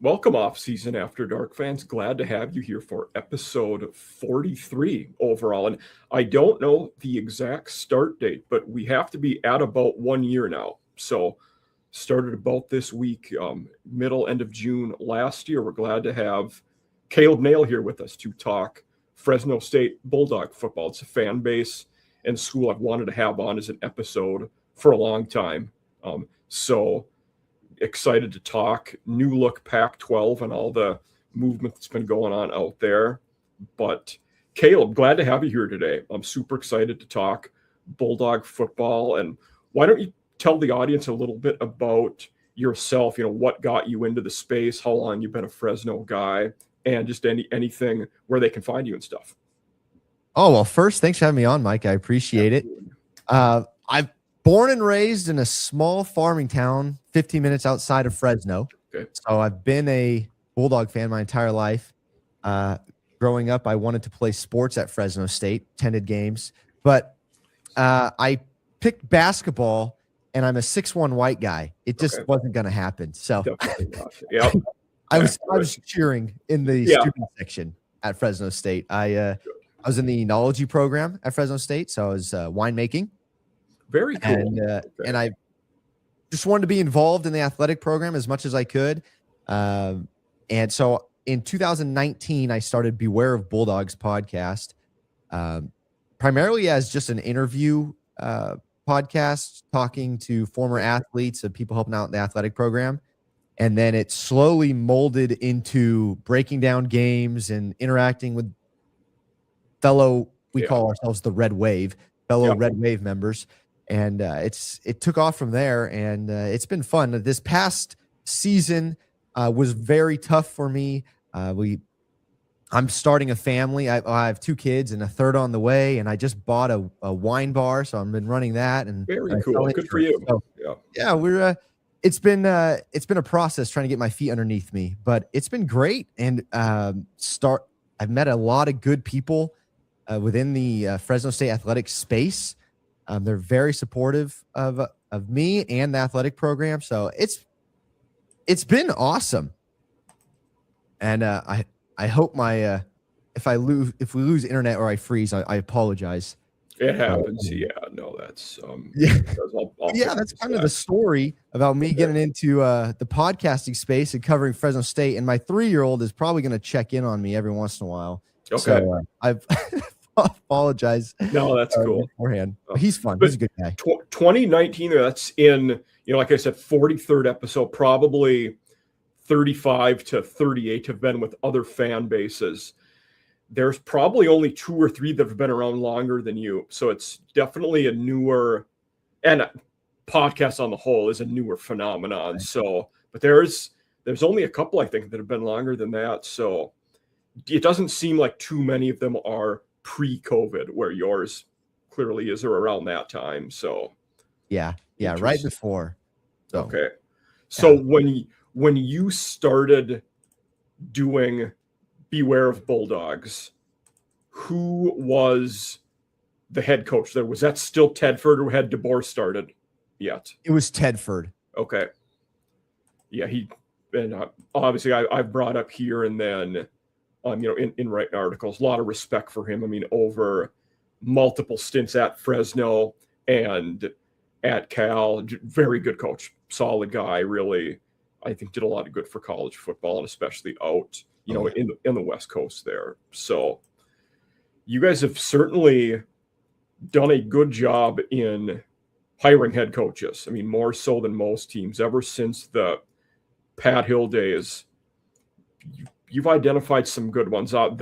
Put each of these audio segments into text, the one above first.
Welcome, Off-Season After Dark fans. Glad to have you here for episode 43 overall. And I don't know the exact start date, but we have to be at about 1 year now. So started about this week, end of June last year. We're glad to have Caleb Nail here with us to talk Fresno State Bulldog football. It's a fan base and school I've wanted to have on as an episode for a long time. So excited to talk new look Pac-12 and all the movement that's been going on out there. But Caleb, glad to have you here today. I'm super excited to talk Bulldog football. And why don't you tell the audience a little bit about yourself, what got you into the space, how long you've been a Fresno guy, and just anything where they can find you and stuff. Oh, well, first, thanks for having me on, Mike. I appreciate it. I've born and raised in a small farming town 15 minutes outside of Fresno. Okay. So I've been a Bulldog fan my entire life. Growing up, I wanted to play sports at Fresno State, attended games. But I picked basketball, and I'm a 6'1" white guy. It just wasn't going to happen. So Yep. I was cheering in the student section at Fresno State. I was in the enology program at Fresno State, so I was winemaking. Very cool. And I just wanted to be involved in the athletic program as much as I could. And so in 2019, I started Beware of Bulldogs Podcast, primarily as just an interview podcast, talking to former athletes and people helping out in the athletic program. And then it slowly molded into breaking down games and interacting with fellow, we call ourselves the Red Wave, Red Wave members. And it took off from there, and it's been fun. This past season was very tough for me. I'm starting a family. I have 2 kids and a third on the way, and I just bought a wine bar, so I've been running that. And very cool. Good for you. So, we're it's been a process trying to get my feet underneath me, but it's been great. And I've met a lot of good people within the Fresno State athletic space. They're very supportive of me and the athletic program, so it's been awesome. And I hope my if we lose internet or I freeze, I apologize. It happens. That's that's kind of the story about me getting into the podcasting space and covering Fresno State. And my 3-year-old is probably going to check in on me every once in a while. Okay, so I've apologize. No, that's cool. Beforehand. He's fun. He's a good guy. 2019, that's in, like I said, 43rd episode, probably 35 to 38 have been with other fan bases. There's probably only 2 or 3 that have been around longer than you. So it's definitely a newer, and podcast on the whole is a newer phenomenon. Right. So, but there's only a couple, I think, that have been longer than that. So it doesn't seem like too many of them are pre-COVID, where yours clearly is or around that time. So yeah, right before. So, okay. So when you started doing Beware of Bulldogs, who was the head coach there? Was that still Tedford, or had DeBoer started yet? It was Tedford. Okay. Yeah, obviously I've brought up here and then in writing articles, a lot of respect for him. I mean, over multiple stints at Fresno and at Cal, very good coach, solid guy, really, I think did a lot of good for college football, and especially out, in the West Coast there. So you guys have certainly done a good job in hiring head coaches. I mean, more so than most teams. Ever since the Pat Hill days, you've identified some good ones. Tim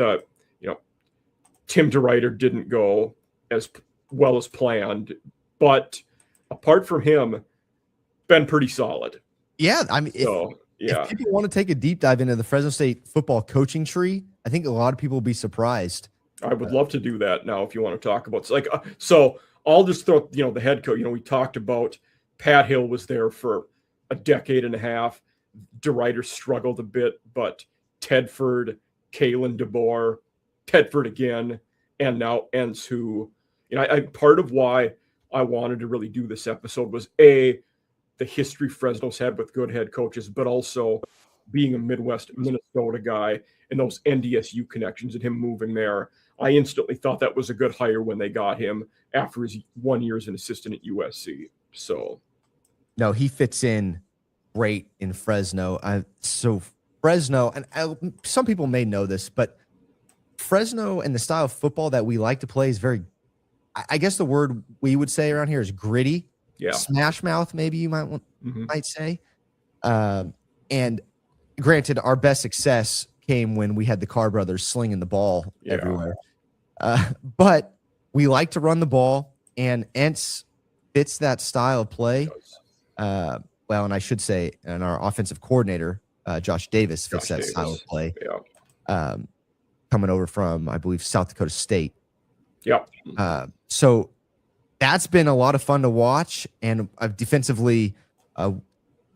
DeRuyter didn't go as well as planned, but apart from him, been pretty solid. Yeah, I mean, if people want to take a deep dive into the Fresno State football coaching tree, I think a lot of people will be surprised. I would love to do that now if you want to talk about so I'll just throw the head coach. We talked about Pat Hill was there for a decade and a half. DeRuyter struggled a bit, but Tedford, Kalen DeBoer, Tedford again, and now Entz, who, I part of why I wanted to really do this episode was the history Fresno's had with good head coaches, but also being a Midwest Minnesota guy and those NDSU connections and him moving there, I instantly thought that was a good hire when they got him after his 1 year as an assistant at USC. So, no, he fits in great in Fresno. So Fresno, and some people may know this, but Fresno and the style of football that we like to play is very, I guess the word we would say around here is gritty. Yeah. Smash mouth, maybe you might say. And granted, our best success came when we had the Carr brothers slinging the ball everywhere. But we like to run the ball, and Entz fits that style of play. Well, and I should say, and our offensive coordinator, Josh Davis, fits that style of play. Coming over from, I believe, South Dakota State. So that's been a lot of fun to watch. And defensively,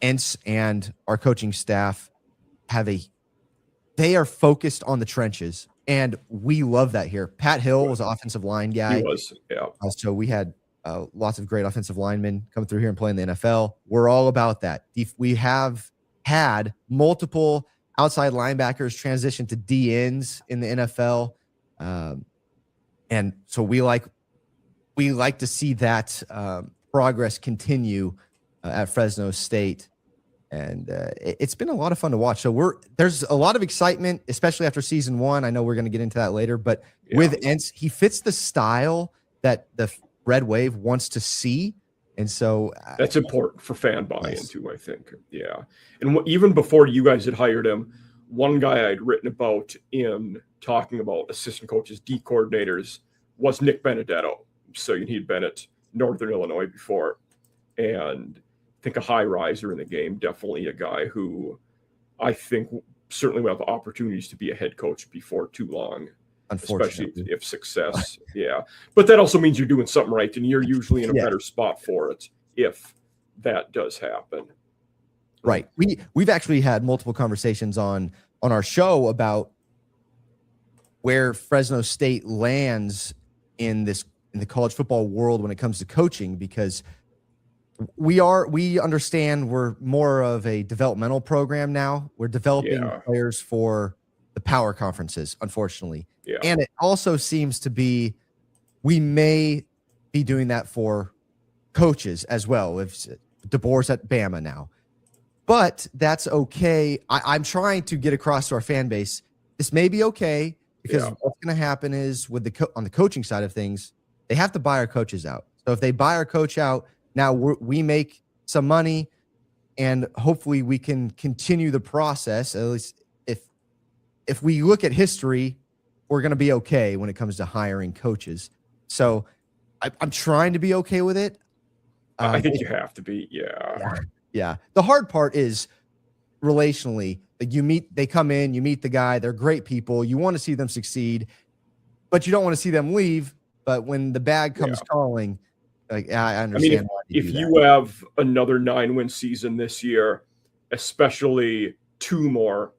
Entz and our coaching staff they are focused on the trenches. And we love that here. Pat Hill was an offensive line guy. He was, so we had lots of great offensive linemen come through here and play in the NFL. We're all about that. We have had multiple outside linebackers transition to D-ends in the NFL. And so we like to see that progress continue at Fresno State. And it's been a lot of fun to watch. So there's a lot of excitement, especially after season 1. I know we're going to get into that later, but with Entz, he fits the style that the Red Wave wants to see. And so that's important for fan buy-in too, I think. Yeah. And even before you guys had hired him, one guy I'd written about in talking about assistant coaches, D coordinators, was Nick Benedetto. So he'd been at Northern Illinois before. And I think a high riser in the game, definitely a guy who I think certainly will have opportunities to be a head coach before too long, especially if success. But that also means you're doing something right, and you're usually in a better spot for it if that does happen. Right. We've actually had multiple conversations on our show about where Fresno State lands in the college football world when it comes to coaching, because we understand we're more of a developmental program now. We're developing players for the power conferences, unfortunately. And it also seems to be, we may be doing that for coaches as well. If DeBoer's at Bama now, but that's okay. I'm trying to get across to our fan base, this may be okay, because what's going to happen is with on the coaching side of things, they have to buy our coaches out. So if they buy our coach out, now we make some money, and hopefully we can continue the process. At least if we look at history, we're going to be okay when it comes to hiring coaches. So I'm trying to be okay with it. I think you have to be. Yeah. The hard part is relationally. They come in, you meet the guy. They're great people. You want to see them succeed, but you don't want to see them leave. But when the bag comes calling, I understand. I mean, if you have another 9-win season this year, especially 2 more,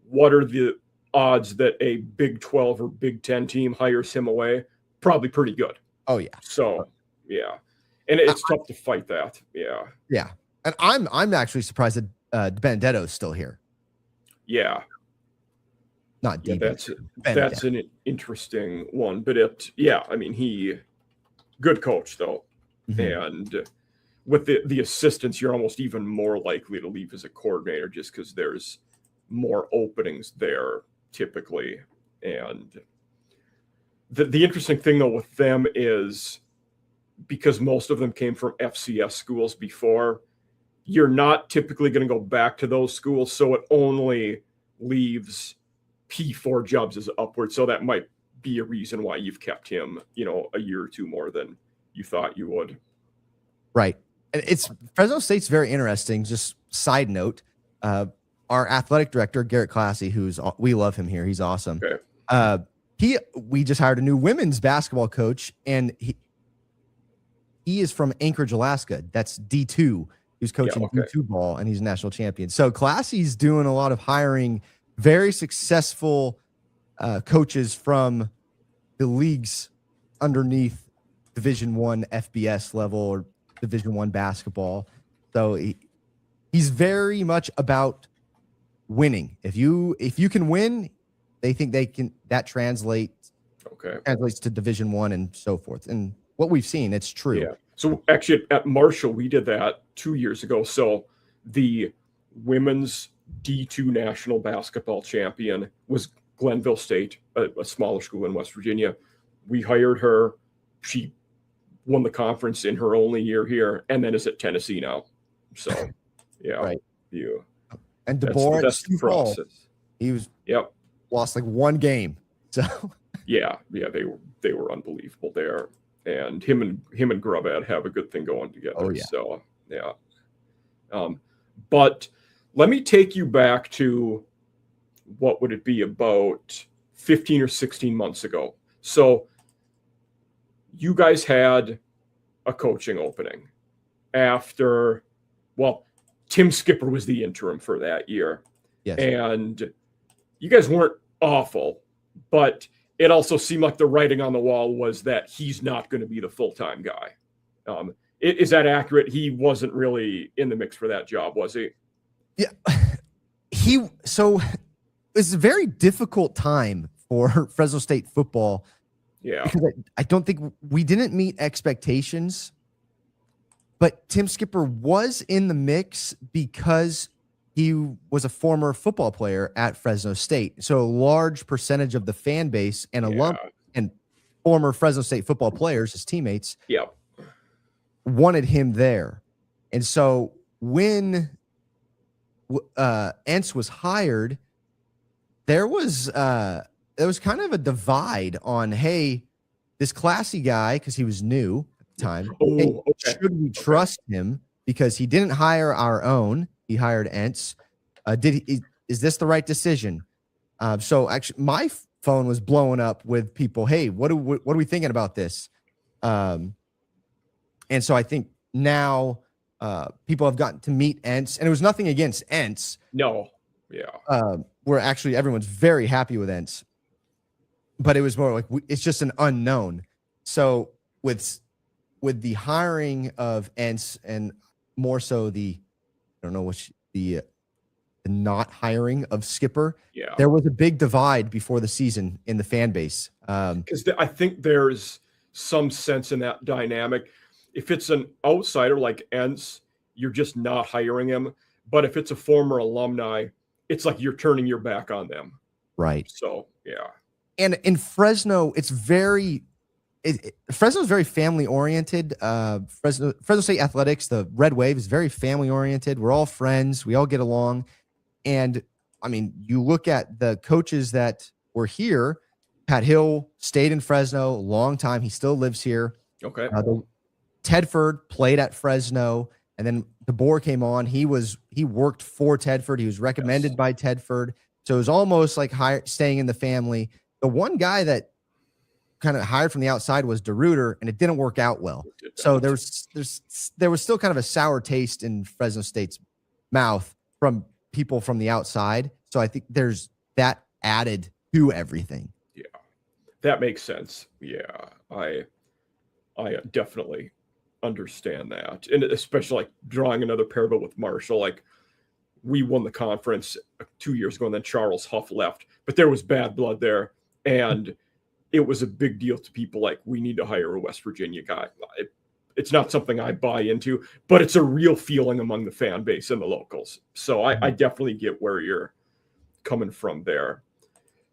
what are the odds that a Big 12 or Big 10 team hires him away? Probably pretty good. Oh yeah. So and it's tough to fight that. Yeah. And I'm actually surprised that Benedetto's still here. Yeah. Not deep. That's an interesting one, but I mean, good coach though. And with the assistants, you're almost even more likely to leave as a coordinator just because there's more openings there typically. And the interesting thing though with them is, because most of them came from FCS schools before, you're not typically going to go back to those schools. So it only leaves P4 jobs as upward. So that might be a reason why you've kept him, a year or 2 more than you thought you would. Right. And Fresno State's very interesting. Just side note, our athletic director, Garrett Classy, we love him here. He's awesome. Okay. We just hired a new women's basketball coach, and he is from Anchorage, Alaska. That's D2. He's coaching D2 ball, and he's a national champion. So Classy's doing a lot of hiring very successful coaches from the leagues underneath Division I FBS level or Division I basketball. So he's very much about winning. If you can win, they think they can. That translates to Division I and so forth. And what we've seen, it's true. Yeah. So actually, at Marshall, we did that 2 years ago. So the women's D2 national basketball champion was Glenville State, a smaller school in West Virginia. We hired her. She won the conference in her only year here, and then is at Tennessee now. So, yeah. Right. Yeah. And DeBoer, that's the process. He was lost like one game. So yeah, they were unbelievable there. And him and Grubad have a good thing going together. Oh, yeah. So yeah. But let me take you back to, what would it be, about 15 or 16 months ago. So you guys had a coaching opening after, Tim Skipper was the interim for that year. Yes. And you guys weren't awful, but it also seemed like the writing on the wall was that he's not going to be the full-time guy. Is that accurate? He wasn't really in the mix for that job, was he? Yeah. So it's a very difficult time for Fresno State football. Yeah. Because I don't think we didn't meet expectations, but Tim Skipper was in the mix because he was a former football player at Fresno State. So a large percentage of the fan base and alum and former Fresno State football players, his teammates, wanted him there. And so when Entz was hired, there was kind of a divide on, hey, this classy guy, because he was new at the time, should we trust him? Because he didn't hire our own. He hired Entz. Is this the right decision? So actually, my phone was blowing up with people. Hey, what are we thinking about this? And so I think now people have gotten to meet Entz, and it was nothing against Entz. No, yeah. Where actually everyone's very happy with Entz, but it was more like it's just an unknown. So with the hiring of Entz, and more so the not hiring of Skipper, there was a big divide before the season in the fan base. Because I think there's some sense in that dynamic. If it's an outsider like Entz, you're just not hiring him. But if it's a former alumni, it's like you're turning your back on them. Right. So, yeah. And in Fresno, Fresno is very family oriented. Fresno State Athletics, the Red Wave, is very family oriented. We're all friends. We all get along. And I mean, you look at the coaches that were here. Pat Hill stayed in Fresno a long time. He still lives here. Okay. Tedford played at Fresno, and then DeBoer came on. He worked for Tedford. He was recommended by Tedford. So it was almost like staying in the family. The one guy that kind of hired from the outside was DeRuiter, and it didn't work out well. So there was still kind of a sour taste in Fresno State's mouth from people from the outside. So I think there's that added to everything. Yeah, that makes sense. Yeah, I definitely understand that, and especially like drawing another parallel with Marshall. Like, we won the conference 2 years ago, and then Charles Huff left, but there was bad blood there, and it was a big deal to people. Like, we need to hire a West Virginia guy. It's not something I buy into, but it's a real feeling among the fan base and the locals. So I definitely get where you're coming from there.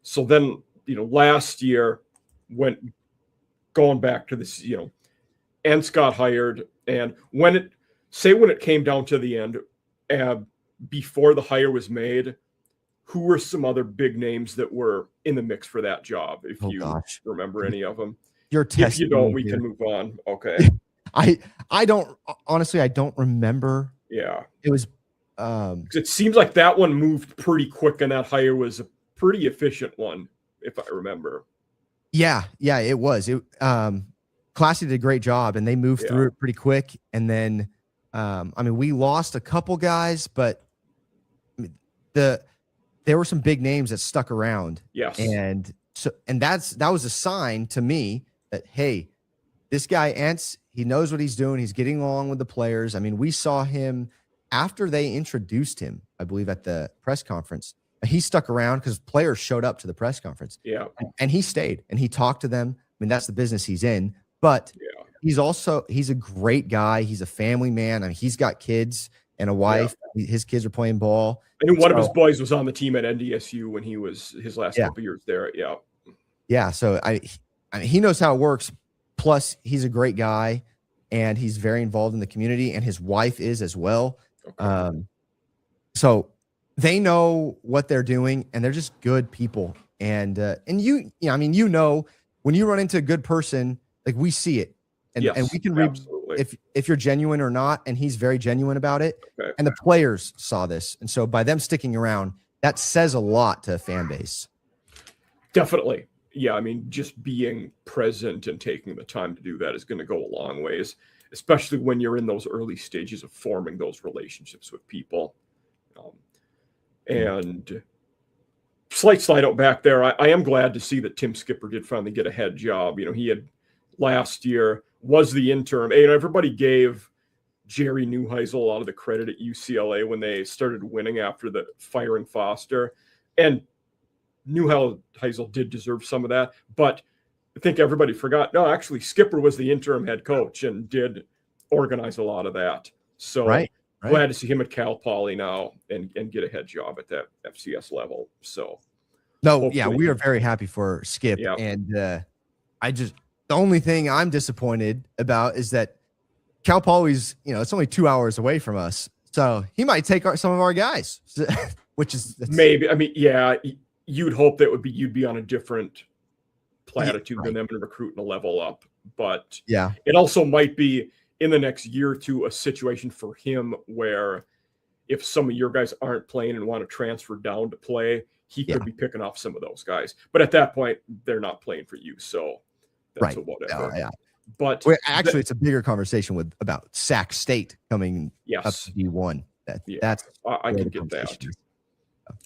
So then, last year, going back to this, Entz got hired, and when it came down to the end, before the hire was made, who were some other big names that were in the mix for that job? If remember any of them, if you don't, we can move on. Okay. I don't, honestly, I don't remember. Yeah. It was, it seems like that one moved pretty quick, and that hire was a pretty efficient one, if I remember. Yeah, it was. Classy did a great job, and they moved through it pretty quick. And then, we lost a couple guys, but there were some big names that stuck around. Yes. And that was a sign to me that, hey, this guy Entz, he knows what he's doing. He's getting along with the players. I mean, we saw him after they introduced him, I believe at the press conference, he stuck around because players showed up to the press conference. Yeah. And he stayed and he talked to them. I mean, that's the business he's in, but he's a great guy. He's a family man. I mean, he's got kids and a wife. His kids are playing ball. And one of his boys was on the team at NDSU when he was his last couple years there. Yeah. Yeah. So I mean, he knows how it works. Plus, he's a great guy and he's very involved in the community, and his wife is as well. Okay. So they know what they're doing, and they're just good people. And I mean, when you run into a good person, like, we see it, and we can read if you're genuine or not. And he's very genuine about it. Okay. And the players saw this, and so by them sticking around, that says a lot to a fan base. Definitely. Yeah, I mean, just being present and taking the time to do that is going to go a long ways, especially when you're in those early stages of forming those relationships with people. And slight slide out back there, I am glad to see that Tim Skipper did finally get a head job. You know, he had last year was the interim. And everybody gave Jerry Neuheisel a lot of the credit at UCLA when they started winning after the firing Foster. And Neuheisel did deserve some of that, but I think everybody forgot. No, actually, Skipper was the interim head coach and did organize a lot of that. So glad to see him at Cal Poly now and get a head job at that FCS level. So we are very happy for Skip. Yep. And the only thing I'm disappointed about is that Cal Poly's, it's only 2 hours away from us, so he might take some of our guys, which is maybe. I mean, you'd hope that you'd be on a different platitude than them and recruiting a level up. But it also might be in the next year or two a situation for him where if some of your guys aren't playing and want to transfer down to play, he could be picking off some of those guys. But at that point, they're not playing for you. So that's a whatever. But actually, it's a bigger conversation about Sac State coming up to D1. That's I can get that.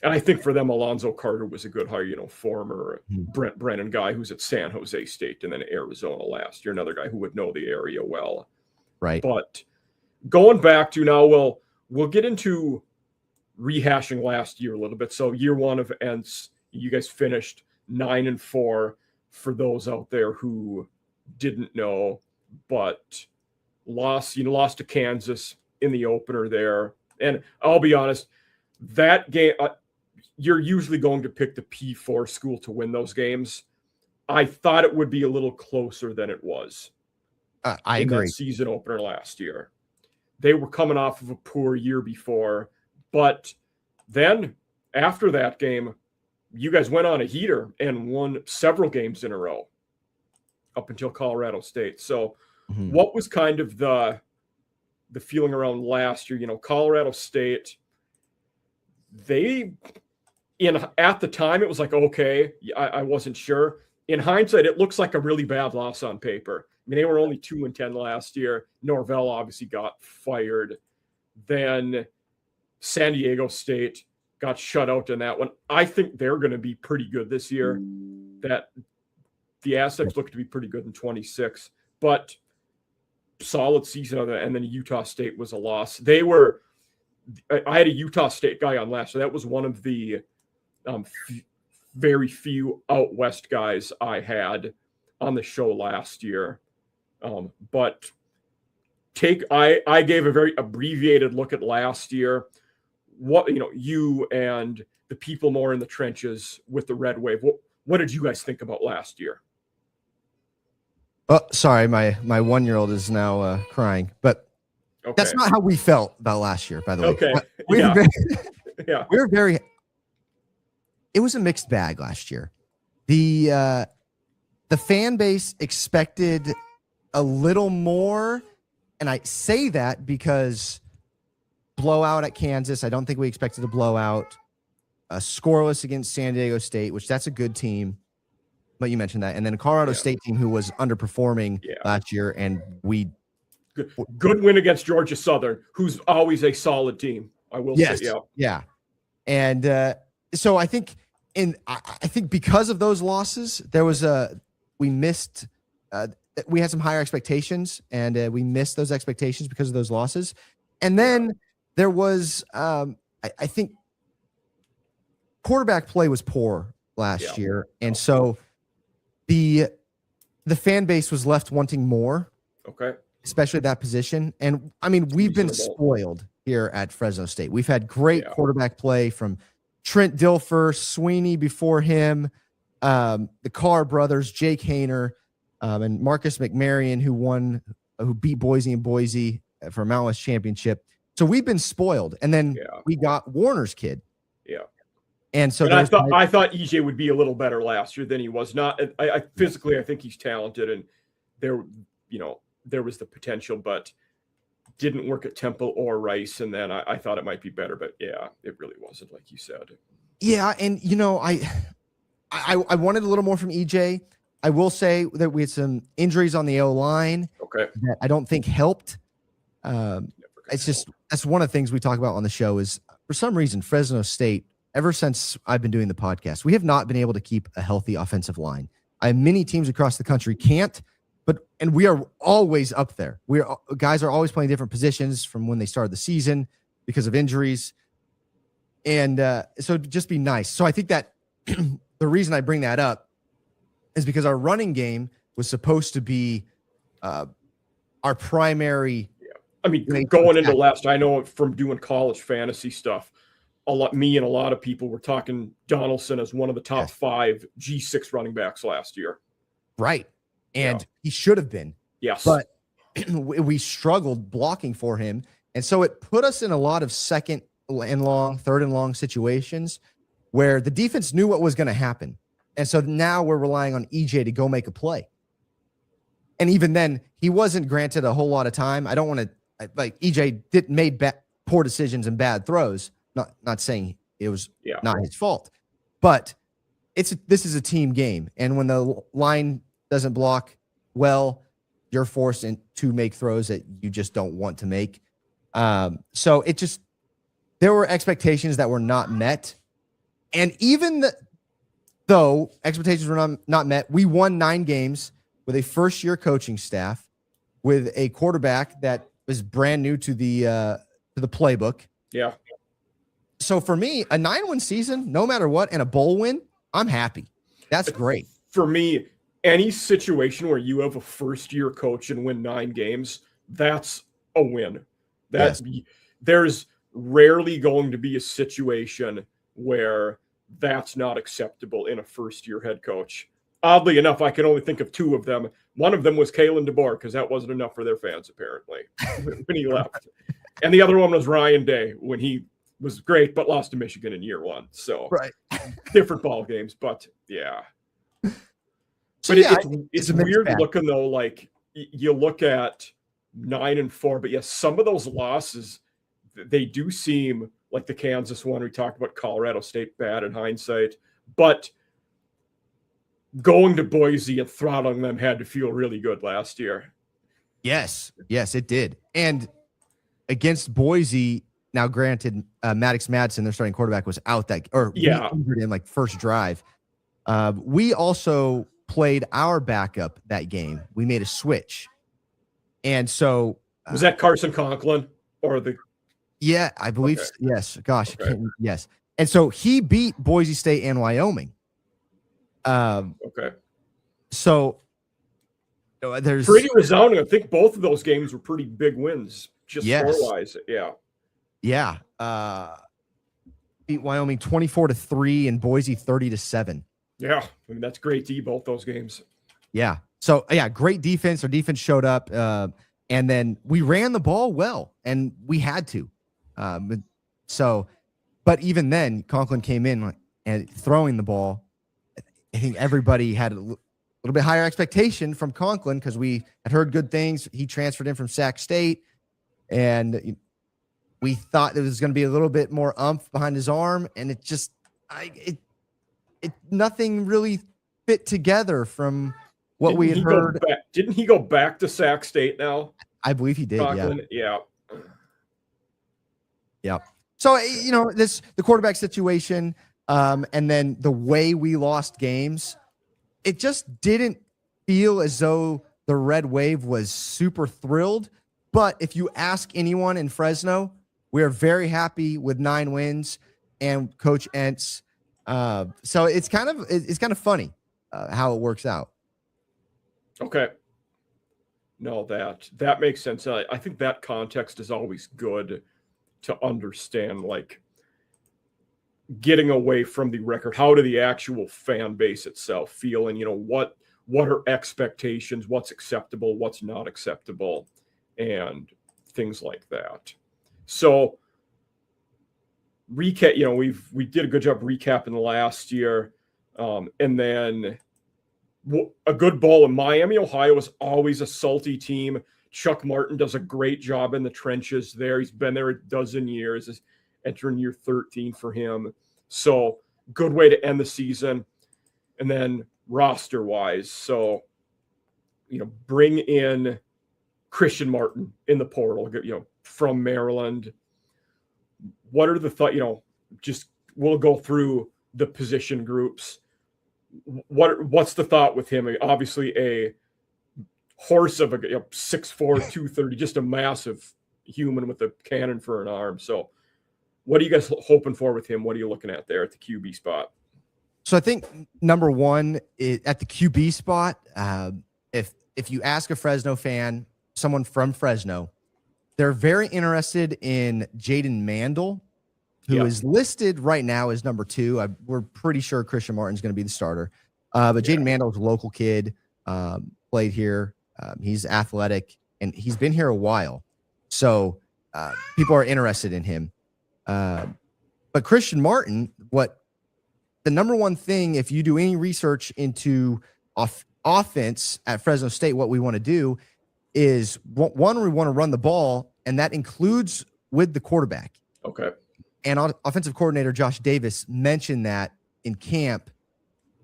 And I think for them, Alonzo Carter was a good hire, former Brent Brennan guy who's at San Jose State and then Arizona last year, another guy who would know the area well. Right. But going back to now, we'll get into rehashing last year a little bit. So year one of Entz, you guys finished 9-4 for those out there who didn't know, but lost to Kansas in the opener there. And I'll be honest, that game, you're usually going to pick the P4 school to win those games. I thought it would be a little closer than it was. I agree. That season opener last year, they were coming off of a poor year before, but then after that game, you guys went on a heater and won several games in a row up until Colorado State. So what was kind of the feeling around last year? Colorado State, at the time, it was like, okay, I wasn't sure. In hindsight, it looks like a really bad loss on paper. I mean, they were only 2-10 last year. Norvell obviously got fired. Then San Diego State got shut out in that one. I think they're going to be pretty good this year. That the Aztecs look to be pretty good in 26, but solid season of that. And then Utah State was a loss. I had a Utah State guy on last, so that was one of the very few out west guys I had on the show last year. But I gave a very abbreviated look at last year. What you and the people more in the trenches with the Red Wave. What did you guys think about last year? Oh, sorry, my 1-year-old is now crying, but. Okay. That's not how we felt about last year, by the way. Okay. We're very. It was a mixed bag last year. The fan base expected a little more, and I say that because blowout at Kansas. I don't think we expected a blowout. Scoreless against San Diego State, which that's a good team, but you mentioned that, and then a Colorado State team who was underperforming last year, and we. Good win against Georgia Southern, who's always a solid team. I will say, and so I think because of those losses, we missed. We had some higher expectations, and we missed those expectations because of those losses. And then there was, I think quarterback play was poor last year. And so the fan base was left wanting more. Okay. Especially that position. And I mean, we've been spoiled here at Fresno State. We've had great quarterback play from Trent Dilfer, Sweeney before him, the Carr brothers, Jake Hayner, and Marcus McMarion, who beat Boise and Boise for a Mountain West championship. So we've been spoiled. And then we got Warner's kid. Yeah. And so I thought EJ would be a little better last year than he was. Not physically, I think he's talented, and there was the potential, but didn't work at Temple or Rice. And then I thought it might be better, but it really wasn't, like you said. Yeah. And I wanted a little more from EJ. I will say that we had some injuries on the O-line that I don't think helped. That's one of the things we talk about on the show is, for some reason, Fresno State, ever since I've been doing the podcast, we have not been able to keep a healthy offensive line. Many teams across the country can't. And we are always up there. Guys are always playing different positions from when they started the season because of injuries. And so it'd just be nice. So I think that the reason I bring that up is because our running game was supposed to be our primary. I mean, going into last, I know from doing college fantasy stuff, me and a lot of people were talking Donaldson as one of the top 5 G6 running backs last year. Right. And he should have been. Yes. But we struggled blocking for him. And so it put us in a lot of second and long, third and long situations where the defense knew what was going to happen. And so now we're relying on EJ to go make a play. And even then, he wasn't granted a whole lot of time. I don't want to, EJ made poor decisions and bad throws. Not saying it was not his fault. But this is a team game. And when the line doesn't block well, you're forced to make throws that you just don't want to make. So there were expectations that were not met. And even though expectations were not met, we won 9 games with a first-year coaching staff, with a quarterback that was brand new to the playbook. Yeah. So for me, a 9-win season, no matter what, and a bowl win, I'm happy. That's great. For me, any situation where you have a first-year coach and win 9 games, that's a win. There's rarely going to be a situation where that's not acceptable in a first-year head coach. Oddly enough, I can only think of 2 of them. One of them was Kalen DeBoer, because that wasn't enough for their fans, apparently, when he left. And the other one was Ryan Day, when he was great, but lost to Michigan in year 1. So different ball games, but yeah. So but it's weird looking, though. Like, you look at 9-4, but some of those losses, they do seem like the Kansas one. We talked about Colorado State, bad in hindsight, but going to Boise and throttling them had to feel really good last year. Yes, it did. And against Boise, now granted, Maddox Madsen, their starting quarterback, was out injured in first drive. We also played our backup that game. We made a switch. And so was that Carson Conklin or the? Yeah, I believe. Okay. Yes. Gosh. Okay. Yes. And so he beat Boise State and Wyoming. Okay. So there's pretty resounding. I think both of those games were pretty big wins, just score-wise. Yeah. Yeah. Beat Wyoming 24-3 and Boise 30-7. Yeah. I mean, that's great D, both those games. Yeah. So great defense. Our defense showed up. And then we ran the ball well, and we had to. But even then, Conklin came in and throwing the ball. I think everybody had a little bit higher expectation from Conklin because we had heard good things. He transferred in from Sac State, and we thought there was going to be a little bit more umph behind his arm, and it just nothing really fit together from what we had heard. Didn't he go back to Sac State now? I believe he did. Conklin? Yeah. So the quarterback situation, and then the way we lost games, it just didn't feel as though the Red Wave was super thrilled. But if you ask anyone in Fresno, We are very happy with 9 wins and Coach Entz. So it's kind of funny how it works out. Okay. No, that makes sense. I think that context is always good to understand, like getting away from the record. How do the actual fan base itself feel? And, what are expectations? What's acceptable? What's not acceptable? And things like that. So recap, we did a good job recapping the last year. And then a good bowl in Miami, Ohio is always a salty team. Chuck Martin does a great job in the trenches there. He's been there a dozen years, is entering year 13 for him. So good way to end the season. And then roster wise, so, bring in Christian Martin in the portal, from Maryland. What are the thoughts? Just we'll go through the position groups. What's the thought with him? Obviously, a horse of a 6'4", 230, just a massive human with a cannon for an arm. So, what are you guys hoping for with him? What are you looking at there at the QB spot? So I think number one at the QB spot, if you ask a Fresno fan, someone from Fresno, they're very interested in Jaden Mandel, who is listed right now as number 2. We're pretty sure Christian Martin's going to be the starter. But Jaden Mandel is a local kid, played here. He's athletic, and he's been here a while. So people are interested in him. But Christian Martin, the number one thing, if you do any research into offense at Fresno State, what we want to do is, one, we want to run the ball, and that includes with the quarterback. Okay. And offensive coordinator Josh Davis mentioned that in camp,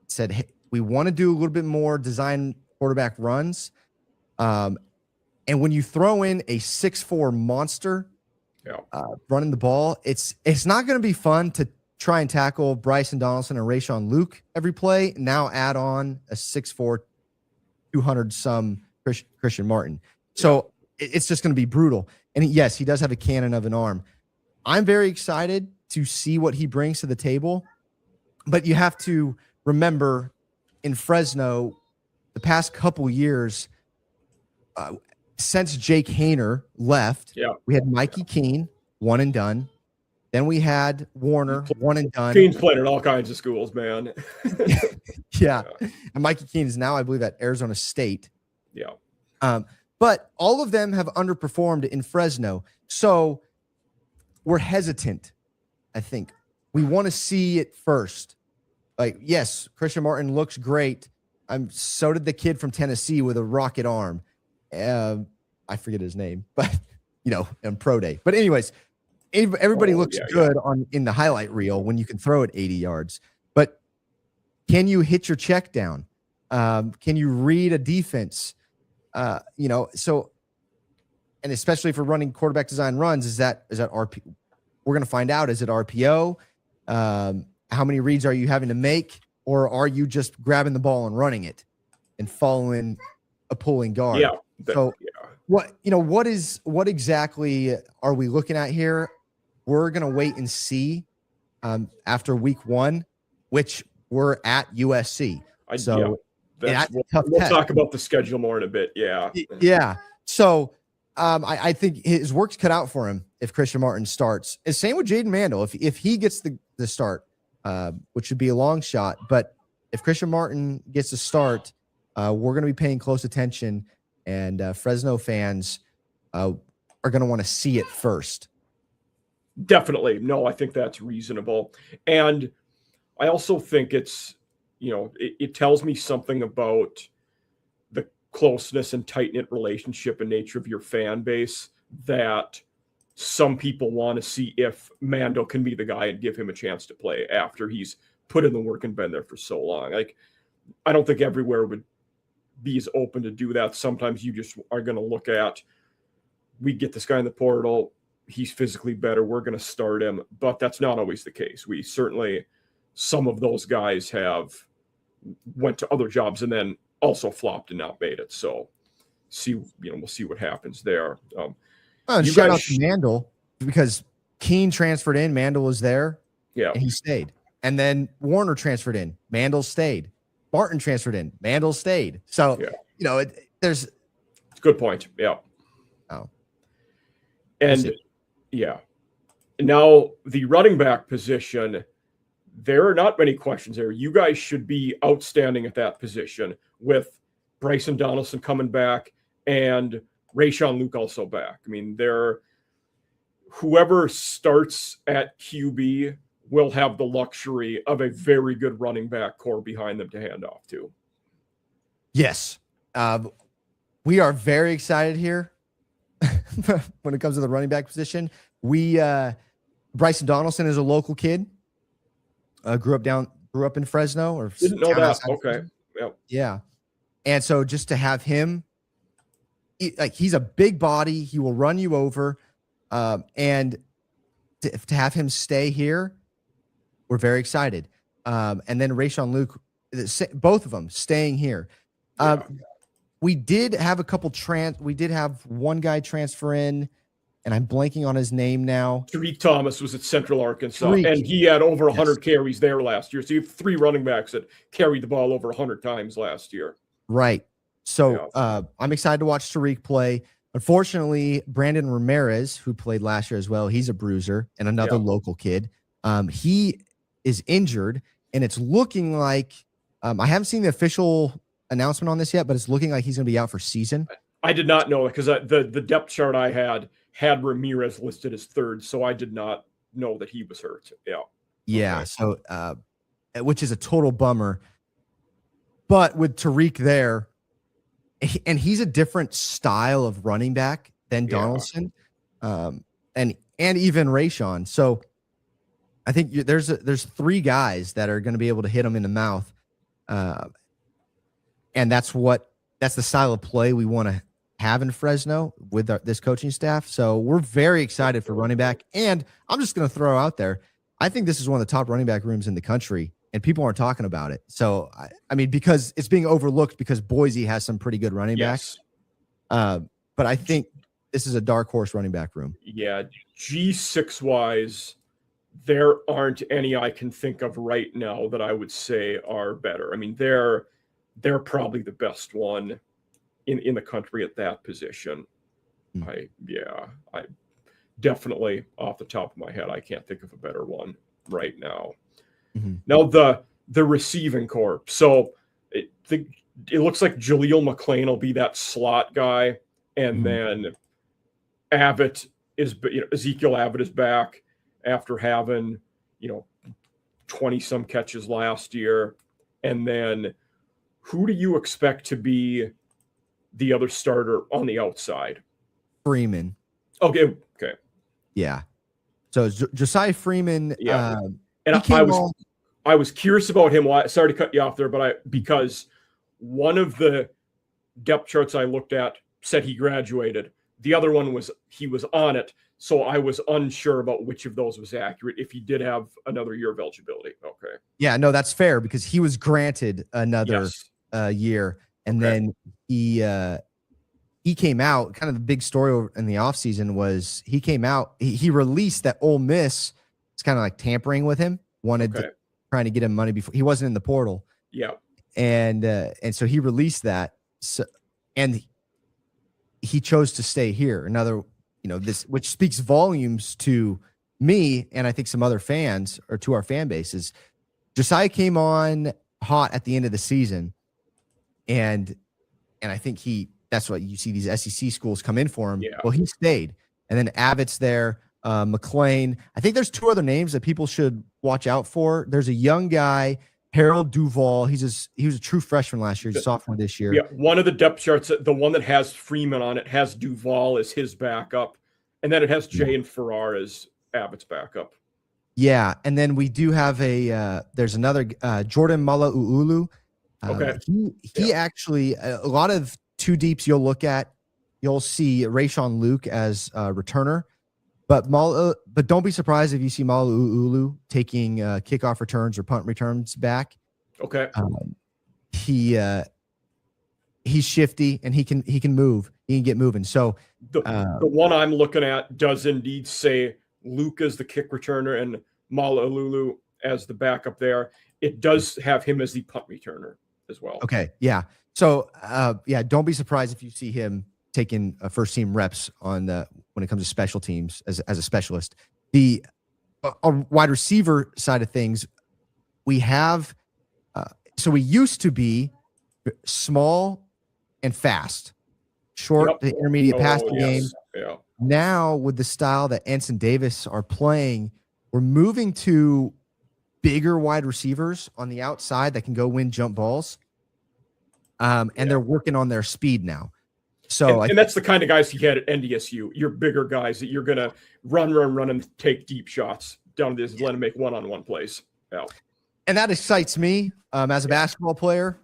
said, hey, we want to do a little bit more design quarterback runs. And when you throw in a 6'4" monster running the ball, it's not going to be fun to try and tackle Bryson Donaldson and Rayshawn Luke every play. Now add on a 6'4", 200-some Christian Martin. So it's just going to be brutal. And yes, he does have a cannon of an arm. I'm very excited to see what he brings to the table. But you have to remember, in Fresno, the past couple years, since Jake Haener left, we had Mikey Keene, one and done. Then we had Warner, one and done. Keene's played at all kinds of schools, man. And Mikey Keene is now, I believe, at Arizona State. Yeah. But all of them have underperformed in Fresno. So we're hesitant, I think. We want to see it first. Like, yes, Christian Martin looks great. So did the kid from Tennessee with a rocket arm. I forget his name, but, on pro day. But anyways, everybody looks good in the highlight reel when you can throw it 80 yards. But can you hit your check down? Can you read a defense? So, and especially for running quarterback design runs, is that RP? We're going to find out. Is it RPO? How many reads are you having to make? Or are you just grabbing the ball and running it and following a pulling guard? What exactly are we looking at here? We're going to wait and see after week 1, which we're at USC. We'll talk about the schedule more in a bit. Yeah. So I think his work's cut out for him if Christian Martin starts. And same with Jaden Mandel. If he gets the start, which would be a long shot, but if Christian Martin gets the start, we're going to be paying close attention, and Fresno fans are going to want to see it first. Definitely. No, I think that's reasonable. And I also think it's, it tells me something about the closeness and tight-knit relationship and nature of your fan base, that some people want to see if Mando can be the guy and give him a chance to play after he's put in the work and been there for so long. Like, I don't think everywhere would be as open to do that. Sometimes you just are going to look at, we get this guy in the portal, he's physically better, we're going to start him. But that's not always the case. We certainly, some of those guys have went to other jobs and then also flopped and not made it. So we'll see what happens there. Shout out to Mandel, because Keene transferred in, Mandel was there, Yeah. and he stayed. And then Warner transferred in, Mandel stayed. Martin transferred in, Mandel stayed. So, there's It's a good point. Yeah. Oh. And yeah. Now the running back position, there are not many questions there. You guys should be outstanding at that position with Bryson Donaldson coming back and Rayshon Luke also back. I mean, whoever starts at QB will have the luxury of a very good running back core behind them to hand off to. Yes. We are very excited here when it comes to the running back position. Bryson Donaldson is a local kid. Grew up in Fresno, or didn't know that. Okay. Yep. Yeah. And so just to have him, he's a big body. He will run you over. And to have him stay here, we're very excited. And then Rayshon Luke, both of them staying here. We did have a couple we did have one guy transfer in, and I'm blanking on his name now. Tariq Thomas was at Central Arkansas, and he had over 100 carries there last year. So you have 3 running backs that carried the ball over 100 times last year. Right. So I'm excited to watch Tariq play. Unfortunately, Brandon Ramirez, who played last year as well, he's a bruiser and another local kid. He is injured, and it's looking like I haven't seen the official announcement on this yet, but it's looking like he's going to be out for season. I did not know, because the depth chart I had Ramirez listed as 3rd, so I did not know that he was hurt. Yeah. Okay. So which is a total bummer. But with Tariq there, and he's a different style of running back than Donaldson, and even Rayshon. So I think there's 3 guys that are going to be able to hit him in the mouth, and that's the style of play we want to have in Fresno with this coaching staff. So we're very excited for running back. And I'm just going to throw out there, I think this is one of the top running back rooms in the country, and people aren't talking about it. So, I mean, because it's being overlooked because Boise has some pretty good running backs. But I think this is a dark horse running back room. Yeah. G6 wise, there aren't any I can think of right now that I would say are better. I mean, they're probably the best one in the country at that position. I definitely, off the top of my head, I can't think of a better one right now. Mm-hmm. Now the receiving corps. So it looks like Jaleel McClain will be that slot guy, and then Ezekiel Abbott is back after having 20 some catches last year. And then who do you expect to be the other starter on the outside? Freeman. Okay. Yeah. So Josiah Freeman. Yeah. And I was curious about him. Sorry to cut you off there, but because one of the depth charts I looked at said he graduated. The other one was he was on it. So I was unsure about which of those was accurate, if he did have another year of eligibility. Okay. Yeah, no, that's fair, because he was granted another year. And then he came out. Kind of the big story in the offseason was he came out. He released that Ole Miss is kind of like tampering with him, trying to get him money before he wasn't in the portal. Yeah. And so he released that. So, and he chose to stay here. Another, this, which speaks volumes to me, and I think some other fans, or to our fan bases. Josiah came on hot at the end of the season, and I think that's what you see these SEC schools come in for him. Yeah. Well, he stayed, and then Abbott's there, McClain. I think there's 2 other names that people should watch out for. There's a young guy, Harold Duval. He was a true freshman last year. He's a sophomore this year. Yeah, one of the depth charts, the one that has Freeman on it, has Duval as his backup, and then it has Jay and Farrar as Abbott's backup. Yeah, and then we do have there's another Jordan Malauulu. Okay. He actually, a lot of 2 deeps you'll see Rayshon Luke as a returner, but don't be surprised if you see Malauulu taking kickoff returns or punt returns back. Okay. He's shifty, and he can move. He can get moving. So the one I'm looking at does indeed say Luke as the kick returner and Mala'ulu as the backup there. It does have him as the punt returner as well. Okay. Yeah. So, don't be surprised if you see him taking first team reps on when it comes to special teams as a specialist. The wide receiver side of things, we have, so we used to be small and fast, short to intermediate passing game. Yeah. Now with the style that Entz and Davis are playing, we're moving to bigger wide receivers on the outside that can go win jump balls. And they're working on their speed now. So and that's the kind of guys you get at NDSU. You're bigger guys that you're going to run and take deep shots down to this, let them make one-on-one plays. Yeah. And that excites me as a basketball player.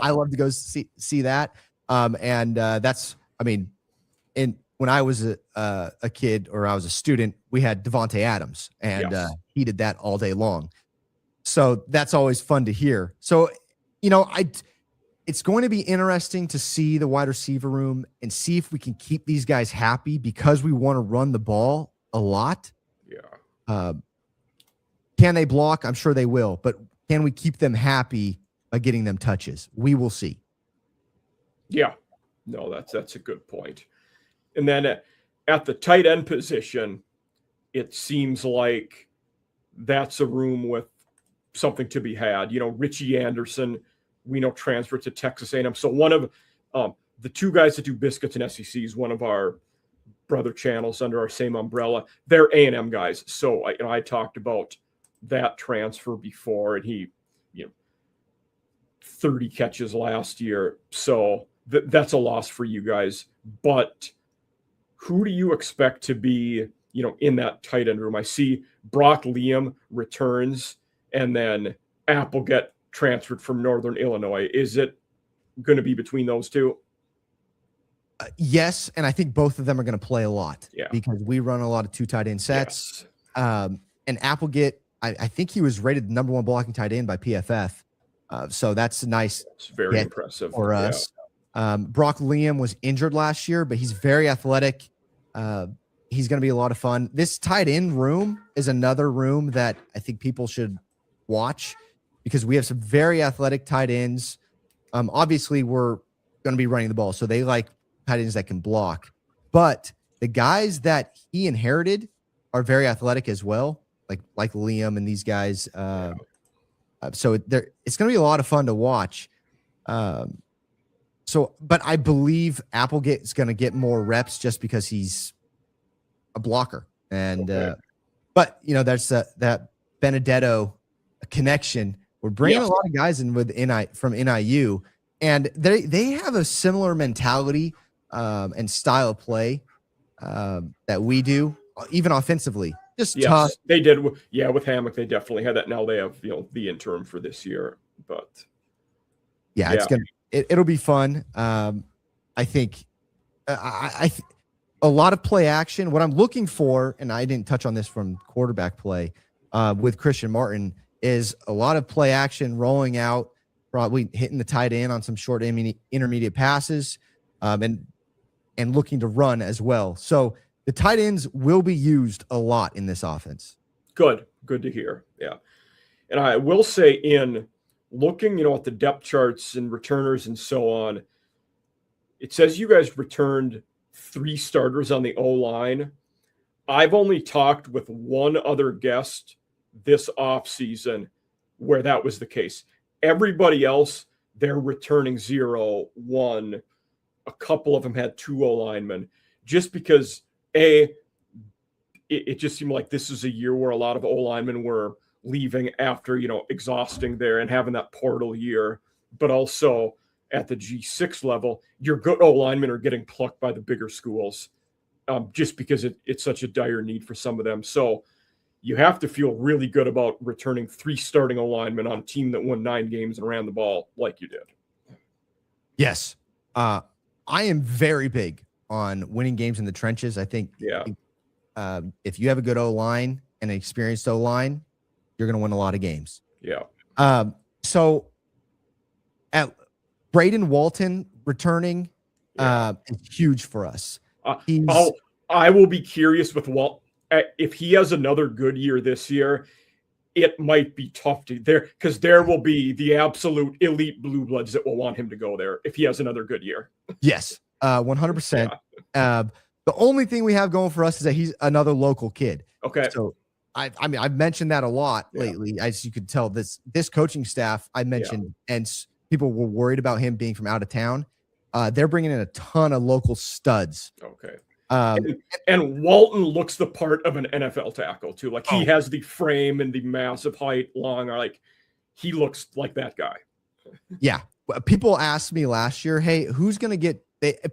I love to go see that. That's, I mean, when I was a kid or I was a student, we had Devontae Adams, and he did that all day long. So that's always fun to hear. So, it's going to be interesting to see the wide receiver room and see if we can keep these guys happy because we want to run the ball a lot. Yeah. Can they block? I'm sure they will, but can we keep them happy by getting them touches? We will see. Yeah. No, that's a good point. And then at the tight end position, it seems like that's a room with something to be had. Richie Anderson, we know transferred to Texas A&M. So one of the two guys that do biscuits and SEC is one of our brother channels under our same umbrella. They're A&M guys. So I talked about that transfer before, and he, 30 catches last year. So that's a loss for you guys. But who do you expect to be, in that tight end room? I see Brock Liam returns, and then Applegate transferred from Northern Illinois. Is it going to be between those two? Yes, and I think both of them are going to play a lot because we run a lot of 2 tight end sets. Yes. And Applegate, I think he was rated the number 1 blocking tight end by PFF. So that's nice. It's very impressive for us. Brock Liam was injured last year, but he's very athletic. He's going to be a lot of fun. This tight end room is another room that I think people should watch because we have some very athletic tight ends. Obviously, we're going to be running the ball, so they like tight ends that can block. But the guys that he inherited are very athletic as well, like Liam and these guys. So it's going to be a lot of fun to watch. But I believe Applegate is going to get more reps just because he's a blocker. And but there's that Benedetto connection. We're bringing a lot of guys in from NIU, and they have a similar mentality and style of play that we do, even offensively. Just tough. They did. With Hammock, they definitely had that. Now they have the interim for this year, but it'll be fun. I think a lot of play action. What I'm looking for, and I didn't touch on this from quarterback play with Christian Martin, is a lot of play action rolling out, probably hitting the tight end on some short intermediate passes, and looking to run as well. So the tight ends will be used a lot in this offense. Good to hear. Yeah. And I will say, in looking, at the depth charts and returners and so on, it says you guys returned 3 starters on the O-line. I've only talked with one other guest this offseason where that was the case. Everybody else, they're returning 0, 1. A couple of them had 2 O-linemen, just because it just seemed like this is a year where a lot of O-linemen were leaving after, exhausting there and having that portal year. But also at the G6 level, your good O-linemen are getting plucked by the bigger schools just because it's such a dire need for some of them. So you have to feel really good about returning 3 starting O-linemen on a team that won 9 games and ran the ball like you did. Yes. I am very big on winning games in the trenches. I think if you have a good O-line and an experienced O-line, you're going to win a lot of games. Yeah. So at Braden Walton returning is huge for us. I will be curious with if he has another good year this year, it might be tough to there because there will be the absolute elite blue bloods that will want him to go there if he has another good year. Yes, 100%. The only thing we have going for us is that he's another local kid. Okay. So I mean, I've mentioned that a lot lately, as you could tell. This coaching staff I mentioned, and people were worried about him being from out of town. They're bringing in a ton of local studs. Okay. And Walton looks the part of an NFL tackle too. Like he has the frame and the massive height, long, or like he looks like that guy. Yeah. People asked me last year, hey, who's going to get,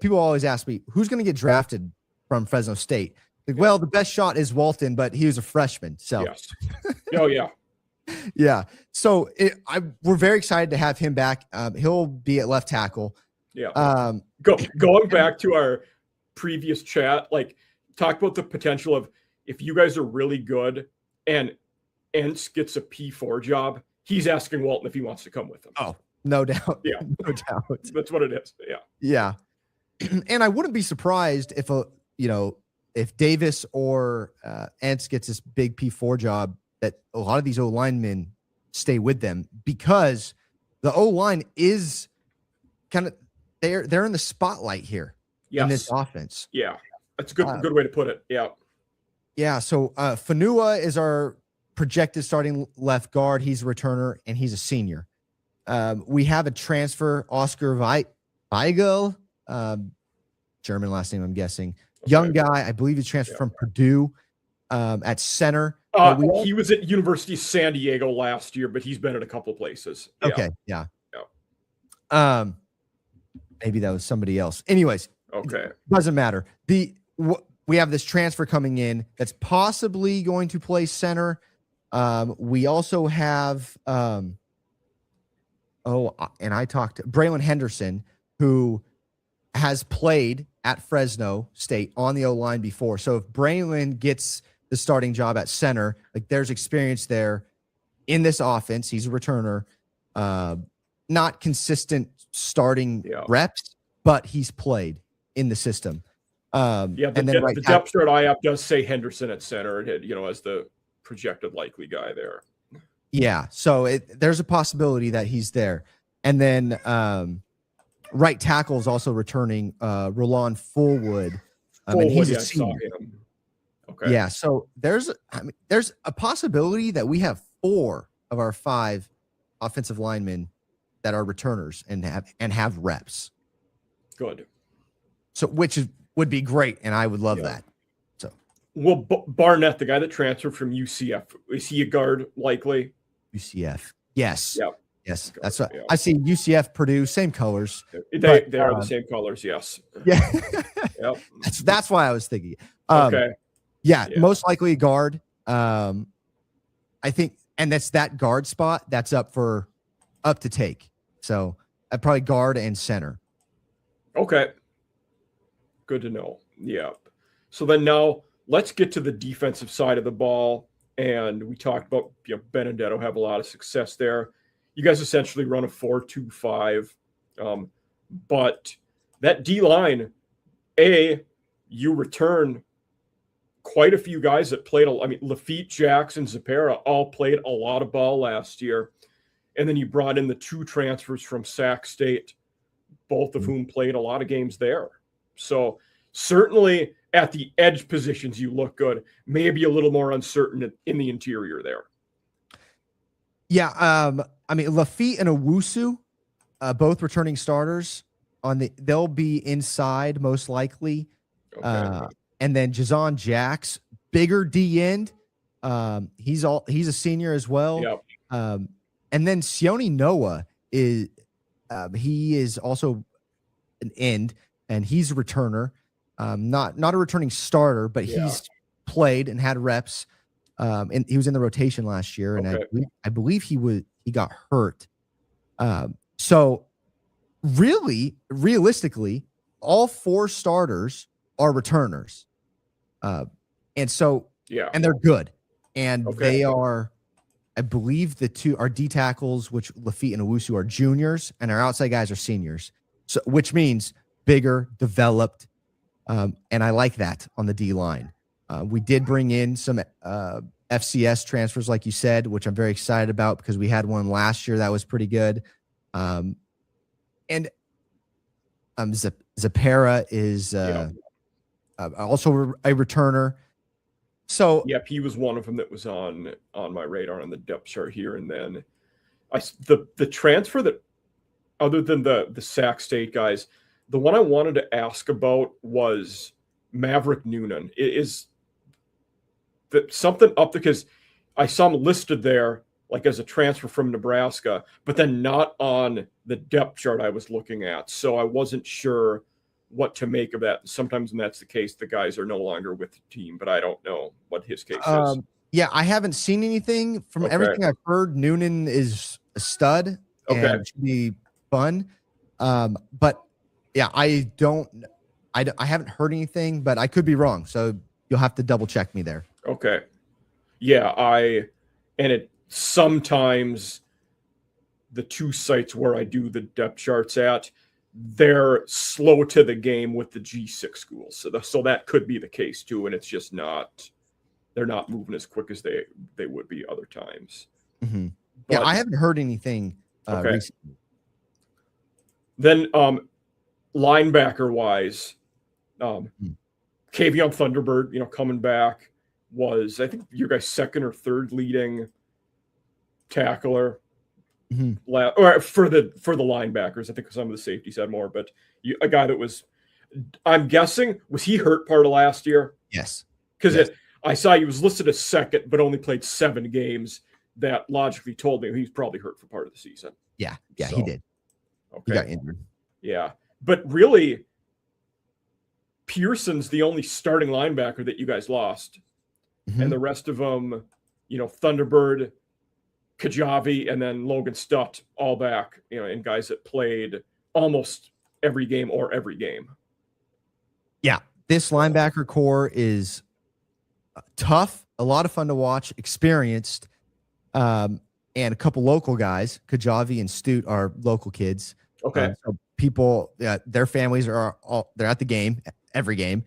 people always ask me, who's going to get drafted from Fresno State? Like, well, the best shot is Walton, but he was a freshman. So, yes. Oh, yeah. Yeah. So we're very excited to have him back. He'll be at left tackle. Yeah. Going back to our previous chat, like talk about the potential of if you guys are really good and Entz gets a P4 job, he's asking Walton if he wants to come with him. Oh, no doubt. Yeah. No doubt. That's what it is. Yeah. Yeah. And I wouldn't be surprised if Davis or Entz gets this big P4 job, that a lot of these O-linemen stay with them, because the O-line is kind of, they're in the spotlight here in this offense. Yeah. That's a good way to put it. Yeah. Yeah. So Fanua is our projected starting left guard. He's a returner and he's a senior. We have a transfer, Oscar Weigel, German last name, I'm guessing. Okay. Young guy, I believe he's transferred from Purdue at center. He was at University of San Diego last year, but he's been at a couple places. Yeah. Okay, yeah. Maybe that was somebody else. Anyways, okay, doesn't matter. We have this transfer coming in that's possibly going to play center. We also have and I talked to Braylon Henderson, who has played at Fresno State on the O-line before. So if Braylon gets the starting job at center, like there's experience there in this offense. He's a returner, not consistent starting reps, but he's played in the system. The depth chart IAP does say Henderson at center, as the projected likely guy there. Yeah, so there's a possibility that he's there. And then right tackle is also returning Roland Fullwood. He's a senior. Okay. Yeah, so there's a possibility that we have 4 of our 5 offensive linemen that are returners and have reps. Good. So would be great, and I would love that. So, well, Barnett, the guy that transferred from UCF, is he a guard likely? UCF, yes. Yep. Yes, that's what I see. UCF, Purdue, same colors. They are the same colors. Yes. Yeah. Yep. That's why I was thinking. Okay. Yeah, most likely guard. I think, and that's that guard spot that's up to take. So probably guard and center. Okay. Good to know. Yeah. So then now let's get to the defensive side of the ball. And we talked about Benedetto have a lot of success there. You guys essentially run a 4-2-5. But that D-line, you return quite a few guys that played. Lafitte, Jackson, Zapera all played a lot of ball last year. And then you brought in the 2 transfers from Sac State, both of whom played a lot of games there. So certainly at the edge positions, you look good. Maybe a little more uncertain in the interior there. Yeah. Lafitte and Owusu, both returning starters they'll be inside most likely. Okay. And then Jazon Jacks, bigger D end. He's a senior as well. Yep. And then Sione Noah he is also an end, and he's a returner. Not a returning starter, but he's played and had reps. And he was in the rotation last year, and I believe he got hurt. So realistically, all 4 starters are returners. And so, and they're good. And they are, I believe the 2 are D tackles, which Lafitte and Owusu are juniors, and our outside guys are seniors. So, which means bigger, developed. And I like that on the D line. We did bring in some FCS transfers, like you said, which I'm very excited about because we had one last year that was pretty good. And Zapera is also a returner. So yep, he was one of them that was on my radar on the depth chart here. And then the transfer that, other than the Sac State guys, the one I wanted to ask about was Maverick Noonan. Is that something up, because I saw him listed there like as a transfer from Nebraska, but then not on the depth chart I was looking at. So I wasn't sure what to make of that. Sometimes when that's the case, the guys are no longer with the team, but I don't know what his case is. Yeah, I haven't seen anything. From everything I've heard, Noonan is a stud and should be fun. But yeah, I haven't heard anything, but I could be wrong. So you'll have to double check me there. Okay. Yeah, it sometimes the two sites where I do the depth charts at, they're slow to the game with the G6 schools. So that could be the case too. And it's just they're not moving as quick as they would be other times. Mm-hmm. Yeah, I haven't heard anything recently. Then linebacker wise, Kavion Thunderbird, coming back, was, I think, your guys' second or third leading tackler. Mm-hmm. Or for the linebackers. I think some of the safeties had more, but a guy that was, I'm guessing, was he hurt part of last year? Yes. Because I saw he was listed as second, but only played 7 games. That logically told me he was probably hurt for part of the season. Yeah, so, he did. Okay. He got injured. Yeah, but really, Pearson's the only starting linebacker that you guys lost. Mm-hmm. And the rest of them, Thunderbird, Kajavi, and then Logan Stutt, all back, and guys that played almost every game or every game. Yeah, this linebacker core is tough, a lot of fun to watch, experienced, and a couple local guys. Kajavi and Stute are local kids. Okay. So people, their families they're at the game, every game,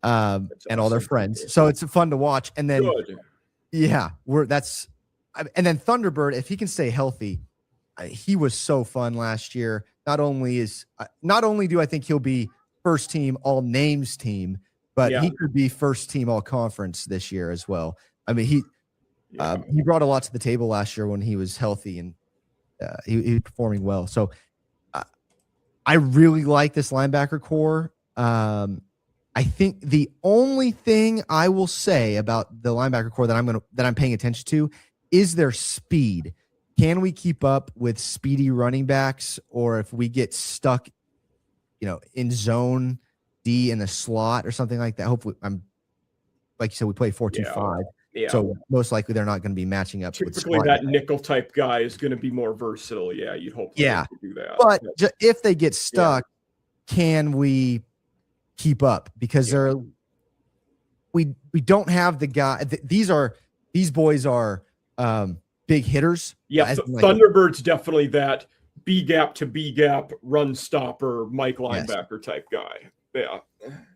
and awesome. All their friends. So it's fun to watch. And then, and then Thunderbird, if he can stay healthy, he was so fun last year. Not only do I think he'll be first team all names team, but he could be first team all conference this year as well. I mean, he brought a lot to the table last year when he was healthy, and he was performing well. So I really like this linebacker core. I think the only thing I will say about the linebacker core that I'm paying attention to is their speed. Can we keep up with speedy running backs, or if we get stuck, in zone D in the slot or something like that? Hopefully, like you said, we play 4-2-5. Yeah. So most likely they're not going to be matching up. Typically, that nickel type guy is going to be more versatile. Yeah, you'd hope. Yeah, to do that. But if they get stuck, can we keep up? Because we don't have the guy. These boys are big hitters. Yeah, Thunderbird's definitely that B gap to B gap run stopper, Mike linebacker type guy. Yeah.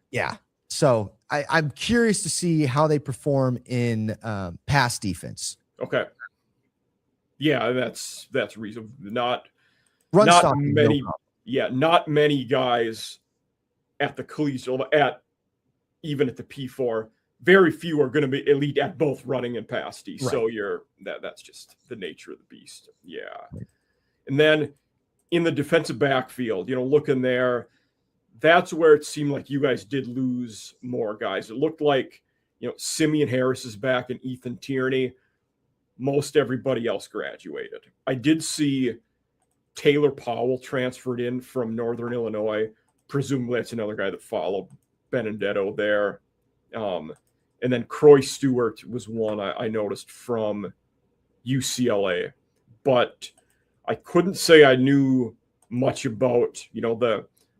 Yeah. So I'm curious to see how they perform in pass defense. Okay. Yeah, that's reasonable. Not many. Not many guys at the collegiate even at the P4. Very few are going to be elite at both running and pass D. Right. So that's just the nature of the beast. Yeah. Right. And then in the defensive backfield, looking there, that's where it seemed like you guys did lose more guys. It looked like, Simeon Harris is back and Ethan Tierney. Most everybody else graduated. I did see Taylor Powell transferred in from Northern Illinois. Presumably that's another guy that followed Benedetto there. And then Croy Stewart was one I noticed from UCLA. But I couldn't say I knew much about,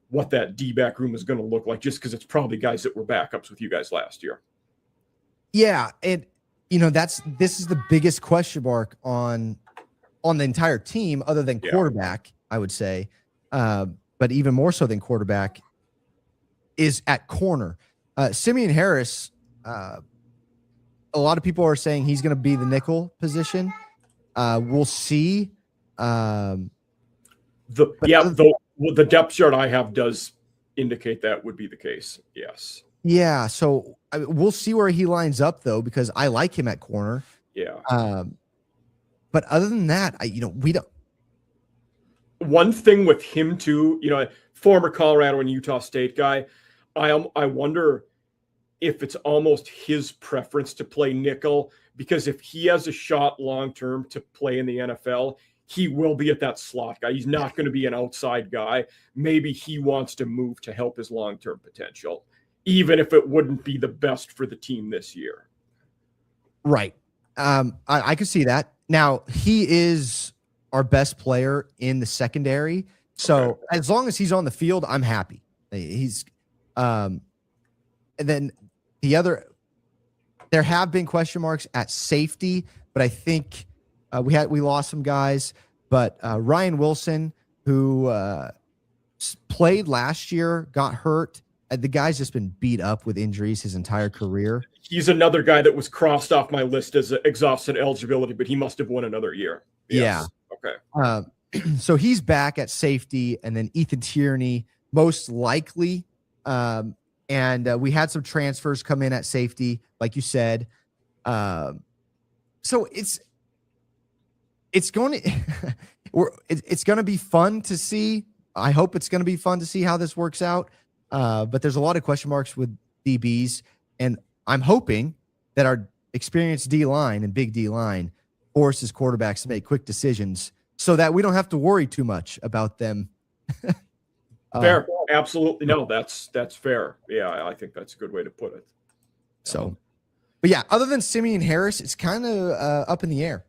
what that D-back room is going to look like, just because it's probably guys that were backups with you guys last year. Yeah, and this is the biggest question mark on the entire team, other than quarterback, I would say, but even more so than quarterback, is at corner. Simeon Harris, A lot of people are saying he's going to be the nickel position. We'll see. The depth chart I have does indicate that would be the case. Yes. Yeah. So we'll see where he lines up though, because I like him at corner. Yeah. But other than that, we don't. One thing with him too, former Colorado and Utah State guy, I wonder if it's almost his preference to play nickel, because if he has a shot long-term to play in the NFL, he will be at that slot guy. He's not going to be an outside guy. Maybe he wants to move to help his long-term potential, even if it wouldn't be the best for the team this year. Right. I could see that. Now, he is our best player in the secondary. So as long as he's on the field, I'm happy. He's and then there have been question marks at safety, but I think we lost some guys. But Ryan Wilson, who played last year, got hurt. The guy's just been beat up with injuries his entire career. He's another guy that was crossed off my list as exhausted eligibility, but he must have won another year. Yes. Yeah. Okay. So he's back at safety, and then Ethan Tierney most likely. And we had some transfers come in at safety, like you said. So it's going to it's going to be fun to see. I hope it's going to be fun to see how this works out. But there's a lot of question marks with DBs, and I'm hoping that our experienced D-line and big D-line forces quarterbacks to make quick decisions so that we don't have to worry too much about them. Fair. Absolutely. No, that's fair. Yeah, I think that's a good way to put it. So, but yeah, other than Simeon Harris, it's kind of up in the air.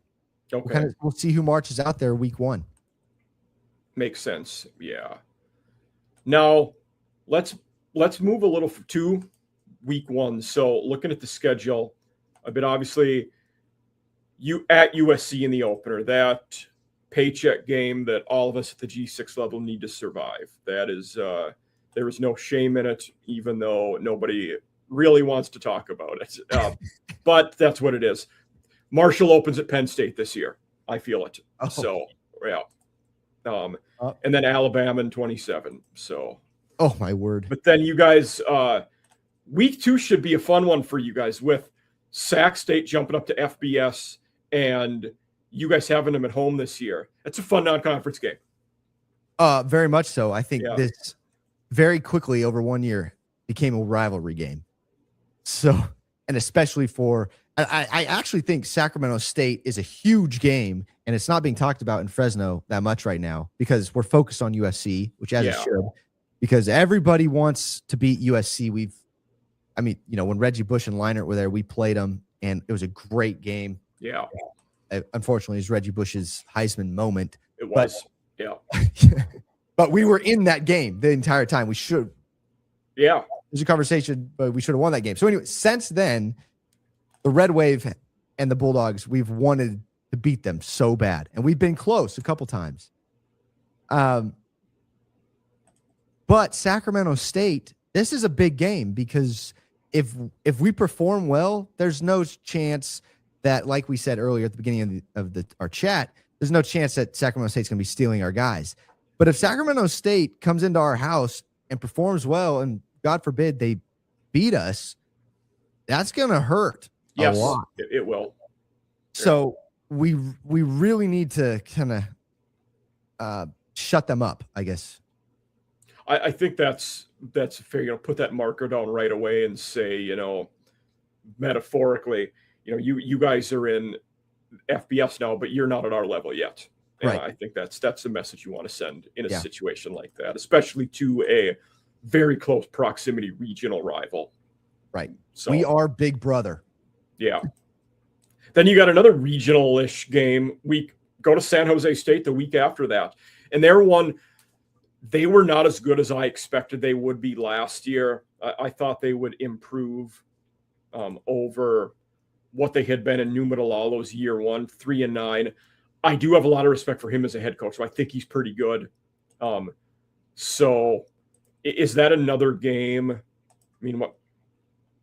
Okay. We'll see who marches out there week 1. Makes sense. Yeah. Now, let's move a little to week 1. So looking at the schedule, a bit obviously you at USC in the opener, that paycheck game that all of us at the G6 level need to survive. That is, there is no shame in it, even though nobody really wants to talk about it. But that's what it is. Marshall opens at Penn State this year. I feel it. Oh. So, yeah. And then Alabama in 27. So. Oh, my word. But then you guys, week 2 should be a fun one for you guys with Sac State jumping up to FBS and you guys having them at home this year. It's a fun non-conference game. Very much so. I think this very quickly over 1 year became a rivalry game. So, and especially I actually think Sacramento State is a huge game, and it's not being talked about in Fresno that much right now because we're focused on USC, which as it should, because everybody wants to beat USC. When Reggie Bush and Leinart were there, we played them, and it was a great game. Yeah. Unfortunately, it's Reggie Bush's Heisman moment. It was, but we were in that game the entire time. We should. Yeah. There's a conversation, but we should have won that game. So anyway, since then, the Red Wave and the Bulldogs, we've wanted to beat them so bad, and we've been close a couple times. But Sacramento State, this is a big game because if we perform well, there's no chance that, like we said earlier at the beginning of our chat, there's no chance that Sacramento State's going to be stealing our guys. But if Sacramento State comes into our house and performs well, and God forbid they beat us, that's going to hurt a lot. It will. So we really need to kind of shut them up, I guess. I think that's fair. Put that marker down right away and say, metaphorically, you guys are in FBS now, but you're not at our level yet. And right. I think that's the message you want to send in a situation like that, especially to a very close proximity regional rival. Right. So we are Big Brother. Yeah. Then you got another regional-ish game. We go to San Jose State the week after that, and they were not as good as I expected they would be last year. I thought they would improve over what they had been in Numatalalo's year 1, 3-9. I do have a lot of respect for him as a head coach, so I think he's pretty good. So is that another game? I mean,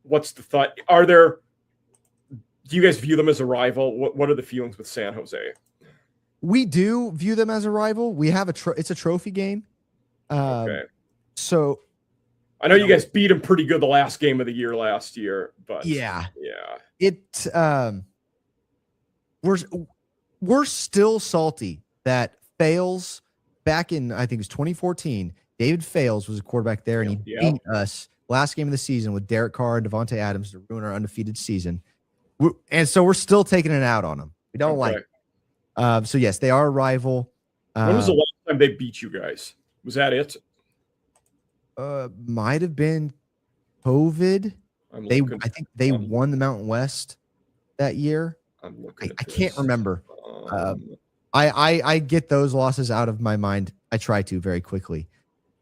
what's the thought? Do you guys view them as a rival? What are the feelings with San Jose? We do view them as a rival. We have it's a trophy game. Okay. So I know you guys beat them pretty good the last game of the year last year, but yeah. We're still salty that Fales back in, I think it was 2014, David Fales was a quarterback there, and he beat us last game of the season with Derek Carr and Devontae Adams to ruin our undefeated season. And so we're still taking it out on them. We don't like it. So yes, they are a rival. When was the last time they beat you guys? Was that it? Might have been COVID. I think they won the Mountain West that year. I can't remember. I get those losses out of my mind. I try to very quickly.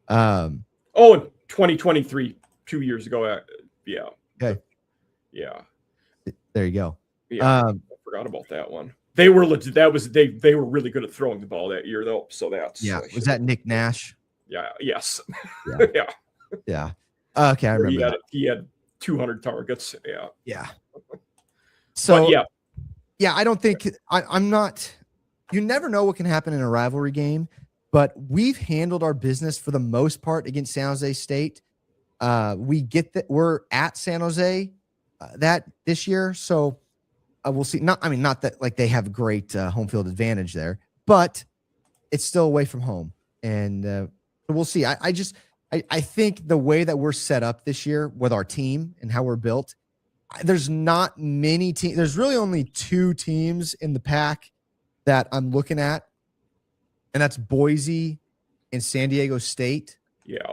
2023, 2 years ago. Yeah. Okay. Yeah. There you go. Yeah. I forgot about that one. They were legit. They were really good at throwing the ball that year, though. So was that Nick Nash? Yeah. Yes. Yeah. Yeah. Yeah. Okay, I remember. He had 200 targets. Yeah. Yeah. So but yeah. I don't think I'm not. You never know what can happen in a rivalry game, but we've handled our business for the most part against San Jose State. We get that we're at San Jose that this year, so we'll see. Not that like they have great home field advantage there, but it's still away from home, and we'll see. I think the way that we're set up this year with our team and how we're built, there's not many teams. There's really only two teams in the pack that I'm looking at, and that's Boise and San Diego State. Yeah.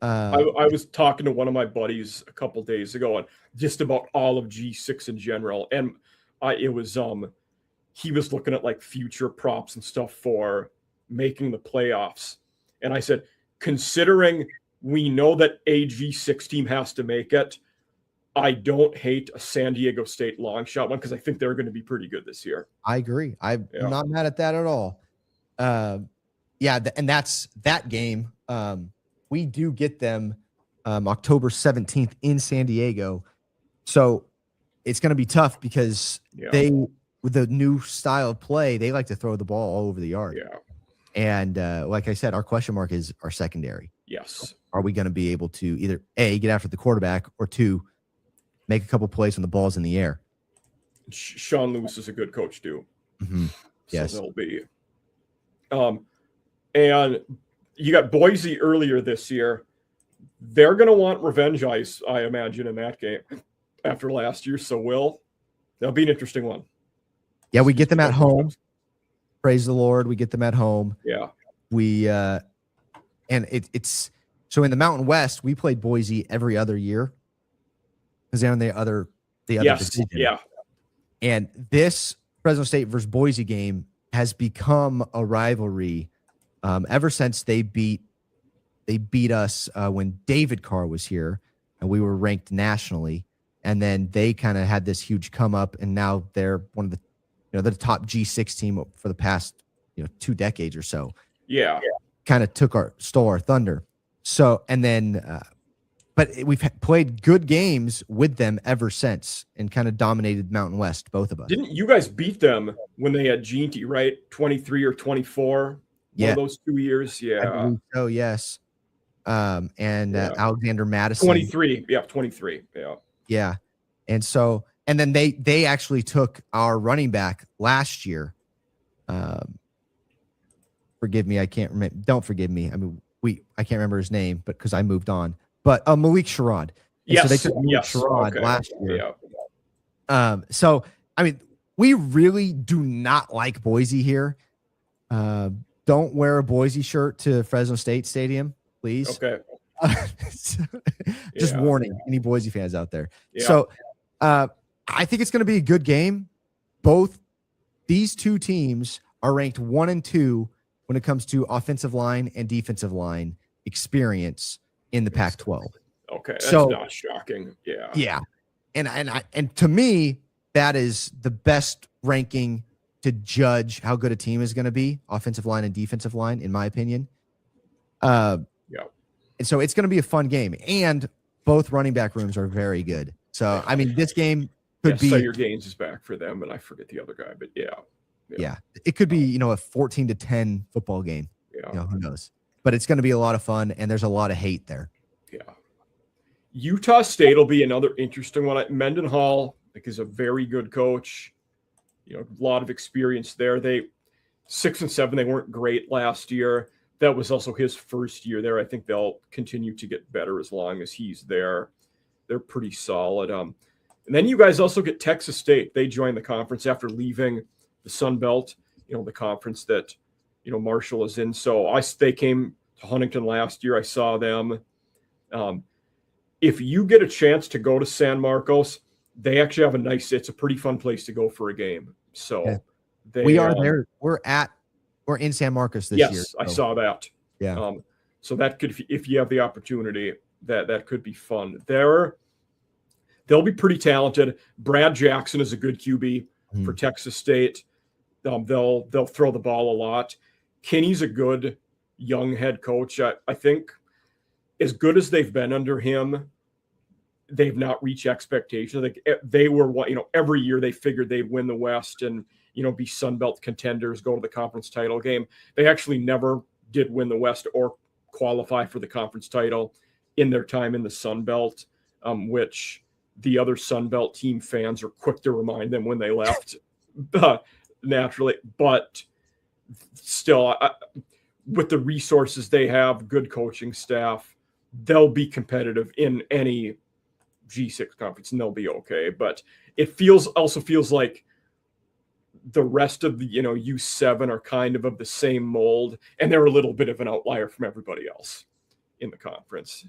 I was talking to one of my buddies a couple days ago and just about all of G6 in general. And he was looking at like future props and stuff for making the playoffs. And I said, considering we know that a G6 team has to make it, I don't hate a San Diego State long shot one because I think they're going to be pretty good this year. I agree. I'm not mad at that at all. And that's that game. We do get them October 17th in San Diego. So it's going to be tough because they, with the new style of play, they like to throw the ball all over the yard. Yeah. And like I said, our question mark is our secondary. Yes. Are we going to be able to either A, get after the quarterback, or two, make a couple plays when the ball's in the air? Sean Lewis is a good coach too. Mm-hmm. Yes. So they'll be. And you got Boise earlier this year. They're going to want revenge, I imagine, in that game after last year. So that'll be an interesting one. Yeah, we get them at home. Praise the Lord, we get them at home. Yeah. And it's so in the Mountain West, we played Boise every other year because they're in the other division. Yeah. And this Fresno State versus Boise game has become a rivalry ever since they beat us when David Carr was here and we were ranked nationally. And then they kind of had this huge come up, and now they're one of the, they're the top G6 team for the past 2 decades or so. Yeah. Kind of stole our thunder. So, and then, but we've played good games with them ever since and kind of dominated Mountain West, both of us. Didn't you guys beat them when they had Ginty, right? 23 or 24? One of those 2 years? Yeah. Oh, yes. Alexander Madison. 23. Yeah, 23. Yeah. Yeah. And so, and then they actually took our running back last year. Forgive me, I can't remember. Don't forgive me. I mean, I can't remember his name, but because I moved on. But Malik Sherrod. Yes. So they took Malik Sherrod last year. Yeah. So I mean, we really do not like Boise here. Don't wear a Boise shirt to Fresno State Stadium, please. Okay. Just warning any Boise fans out there. Yeah. So I think it's going to be a good game. Both these two teams are ranked 1 and 2 when it comes to offensive line and defensive line experience in the Pac-12. Okay, that's not shocking. Yeah. Yeah. And to me, that is the best ranking to judge how good a team is going to be, offensive line and defensive line, in my opinion. And so it's going to be a fun game. And both running back rooms are very good. So, I mean, this game Yeah, could be, Sire Gaines is back for them, and I forget the other guy, but yeah, it could be, a 14-10 football game. yeah, Who knows? But it's going to be a lot of fun, and there's a lot of hate there. yeah. Utah State will be another interesting one. Mendenhall, is a very good coach. A lot of experience there. They 6-7. They weren't great last year. That was also his first year there. I think they'll continue to get better as long as he's there. They're pretty solid. And then you guys also get Texas State. They joined the conference after leaving the Sun Belt, the conference that, Marshall is in. So they came to Huntington last year. I saw them. If you get a chance to go to San Marcos, they actually have it's a pretty fun place to go for a game. So we are there. We're in San Marcos this year. Yes, I saw that. Yeah. So that could, if you have the opportunity, that could be fun. They'll be pretty talented. Brad Jackson is a good QB for Texas State. They'll throw the ball a lot. Kenny's a good young head coach. I think as good as they've been under him, they've not reached expectations. Like they were, every year they figured they'd win the West and, be Sun Belt contenders, go to the conference title game. They actually never did win the West or qualify for the conference title in their time in the Sun Belt, which the other Sun Belt team fans are quick to remind them when they left, naturally. But still, with the resources they have, good coaching staff, they'll be competitive in any G6 conference and they'll be okay. But it also feels like the rest of the, U7 are kind of the same mold, and they're a little bit of an outlier from everybody else in the conference.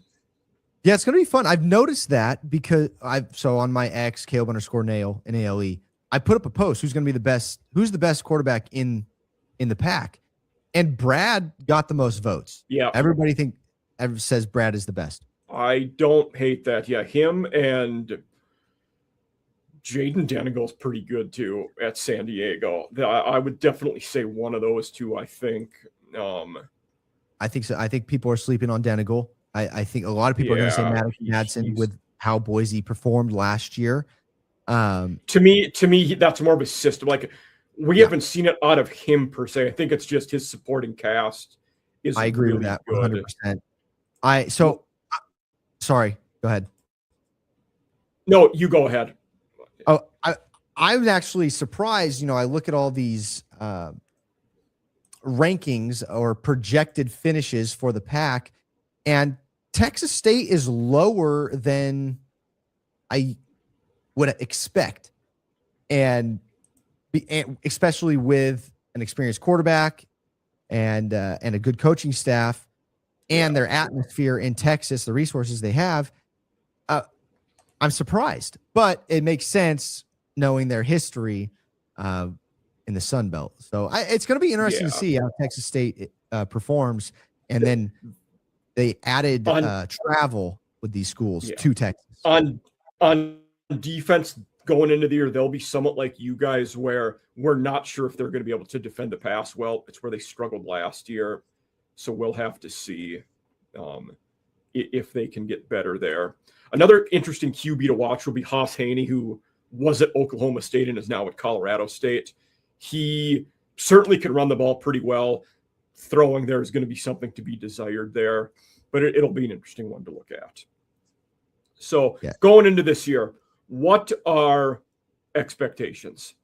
Yeah, it's going to be fun. I've noticed that because on my X, Caleb_Nail in ALE, I put up a post, who's the best quarterback in the pack. And Brad got the most votes. Yeah. Everybody says Brad is the best. I don't hate that. Yeah, him and Jaden Denigle's pretty good too at San Diego. I would definitely say one of those two. I think so. I think people are sleeping on Denigle. I think a lot of people are going to say Madsen with how Boise performed last year. To me, that's more of a system. Like we haven't seen it out of him per se. I think it's just his supporting cast is. I agree with that 100%. Sorry, go ahead. No, you go ahead. Oh, I was actually surprised. I look at all these rankings or projected finishes for the pack, and Texas State is lower than I would expect, and especially with an experienced quarterback and a good coaching staff and their atmosphere in Texas, the resources they have. I'm surprised, but it makes sense knowing their history in the Sun Belt. So it's going to be interesting to see how Texas State performs. And then they added travel with these schools to Texas. On defense going into the year, they'll be somewhat like you guys where we're not sure if they're going to be able to defend the pass well. It's where they struggled last year. So we'll have to see if they can get better there. Another interesting QB to watch will be Haas Haney, who was at Oklahoma State and is now at Colorado State. He certainly can run the ball pretty well. Throwing there is going to be something to be desired there, but it'll be an interesting one to look at. So going into this year, what are expectations?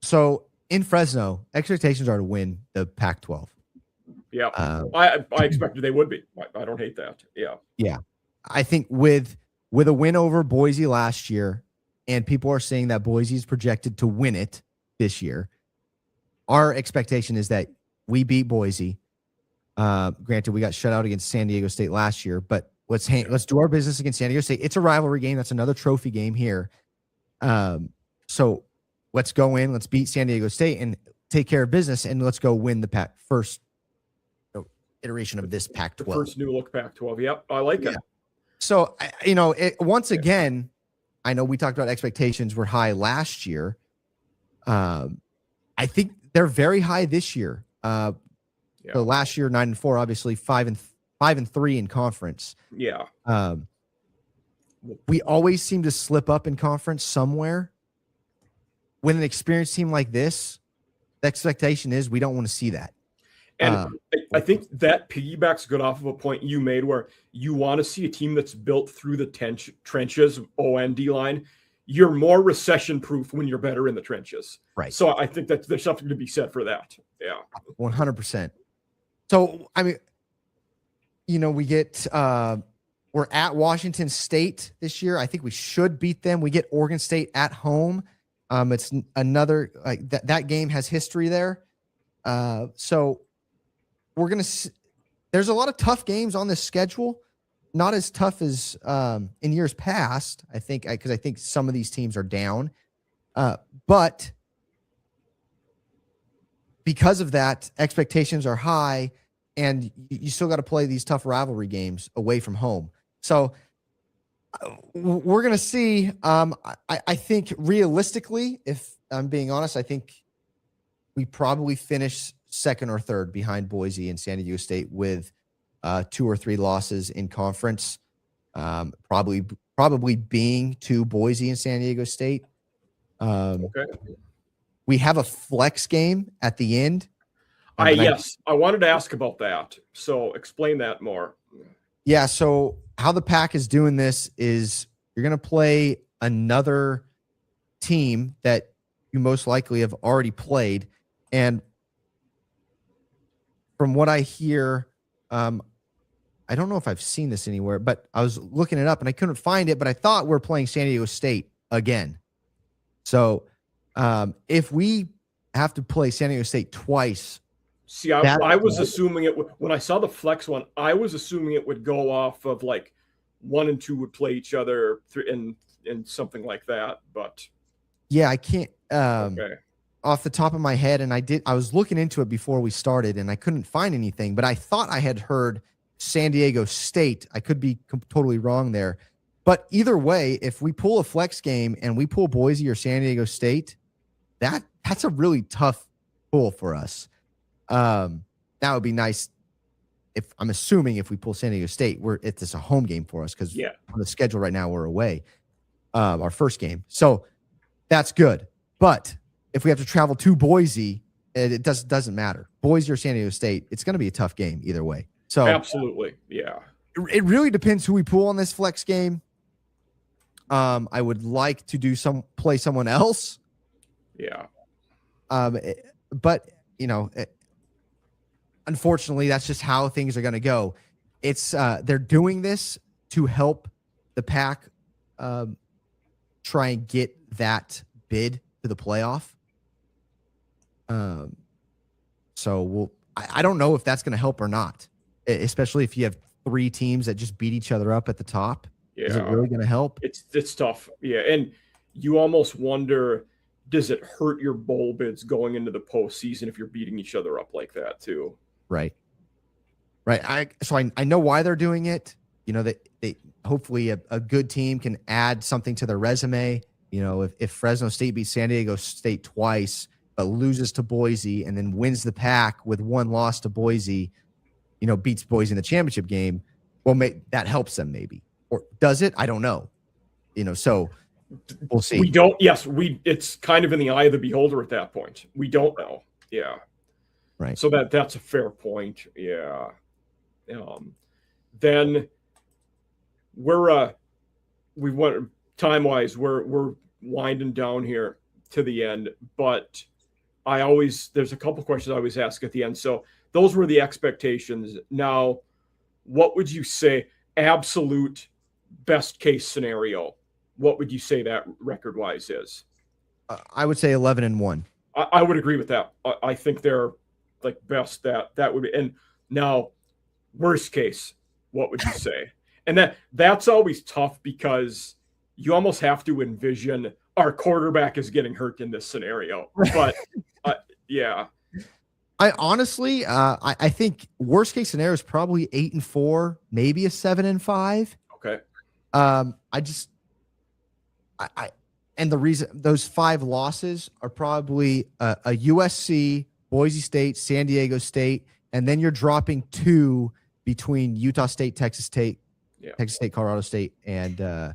So in Fresno, expectations are to win the Pac-12. Yeah, I expected they would be. I don't hate that. Yeah. I think with a win over Boise last year, and people are saying that Boise is projected to win it this year, our expectation is that we beat Boise. Granted, we got shut out against San Diego State last year, but let's do our business against San Diego State. It's a rivalry game. That's another trophy game here. So let's go in, let's beat San Diego State and take care of business, and let's go win the first iteration of this Pac-12. The first new look Pac-12. Yep, I like it. So, once again, I know we talked about expectations were high last year. I think they're very high this year. So last year, 9-4, obviously 5-3 in conference. Yeah. we always seem to slip up in conference somewhere. When an experienced team like this, the expectation is we don't want to see that. And I think that piggybacks good off of a point you made where you want to see a team that's built through the trenches, O&D line. You're more recession-proof when you're better in the trenches. Right. So I think that there's something to be said for that. Yeah. 100%. So, I mean, we get we're at Washington State this year. I think we should beat them. We get Oregon State at home. It's another that game has history there. So we're going to there's a lot of tough games on this schedule. Not as tough as in years past, I think, because I think some of these teams are down. But because of that, expectations are high, and you still got to play these tough rivalry games away from home. So we're going to see. I think realistically, if I'm being honest, I think we probably finish second or third behind Boise and San Diego State with 2 or 3 losses in conference, probably being to Boise and San Diego State. Okay. We have a flex game at the end. Yes, I wanted to ask about that. So explain that more. Yeah. So how the Pack is doing this is you're going to play another team that you most likely have already played. And from what I hear, I don't know if I've seen this anywhere, but I was looking it up and I couldn't find it, but I thought we're playing San Diego State again. So if we have to play San Diego State twice. See, I was assuming it would, when I saw the flex one, I was assuming it would go off of like 1 and 2 would play each other and something like that. But yeah, I can't okay. Off the top of my head. And I was looking into it before we started and I couldn't find anything, but I thought I had heard San Diego State. I could be totally wrong there, but either way, if we pull a flex game and we pull Boise or San Diego State, that's a really tough pull for us. That would be nice. If I'm assuming if we pull San Diego State, it's a home game for us because on the schedule right now we're away, our first game, so that's good. But if we have to travel to Boise, it doesn't matter. Boise or San Diego State, it's going to be a tough game either way. So absolutely, yeah. It really depends who we pull on this flex game. I would like to play someone else. Yeah. But unfortunately, that's just how things are going to go. It's they're doing this to help the Pack try and get that bid to the playoff. So I don't know if that's going to help or not, especially if you have 3 teams that just beat each other up at the top. Yeah. Is it really going to help? It's tough. Yeah. And you almost wonder, does it hurt your bowl bids going into the postseason if you're beating each other up like that too? Right. I know why they're doing it. They hopefully a good team can add something to their resume. If Fresno State beats San Diego State twice, but loses to Boise and then wins the Pack with 1 loss to Boise, beats Boise in the championship game, well, that helps them maybe. Or does it? I don't know. So we'll see. We don't. Yes, it's kind of in the eye of the beholder at that point. We don't know. Yeah. Right. So that's a fair point. Yeah. Then we went time-wise, we're winding down here to the end, but there's a couple questions I always ask at the end. So those were the expectations. Now, what would you say absolute best case scenario? What would you say that record-wise is? I would say 11-1. I would agree with that. I think they're like best that would be. And now, worst case, what would you say? And that's always tough because you almost have to envision our quarterback is getting hurt in this scenario. But yeah. I honestly, I think worst case scenario is probably 8-4, maybe a 7-5. Okay. And the reason those 5 losses are probably a USC, Boise State, San Diego State, and then you're dropping 2 between Utah State, Texas State, Texas State, Colorado State, and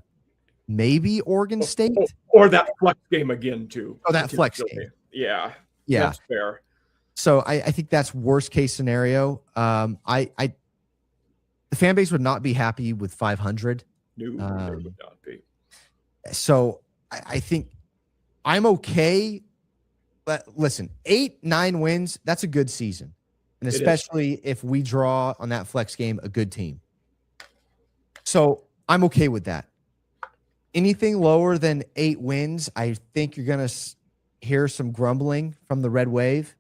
maybe Oregon State. Or that flex game again, too. Oh, that flex game. Yeah. Yeah. That's fair. So I think that's worst case scenario. The fan base would not be happy with 500. No, it would not be. So I think I'm okay. But listen, 8-9 wins, that's a good season. And especially if we draw on that flex game a good team. So I'm okay with that. Anything lower than 8 wins, I think you're going to hear some grumbling from the Red Wave.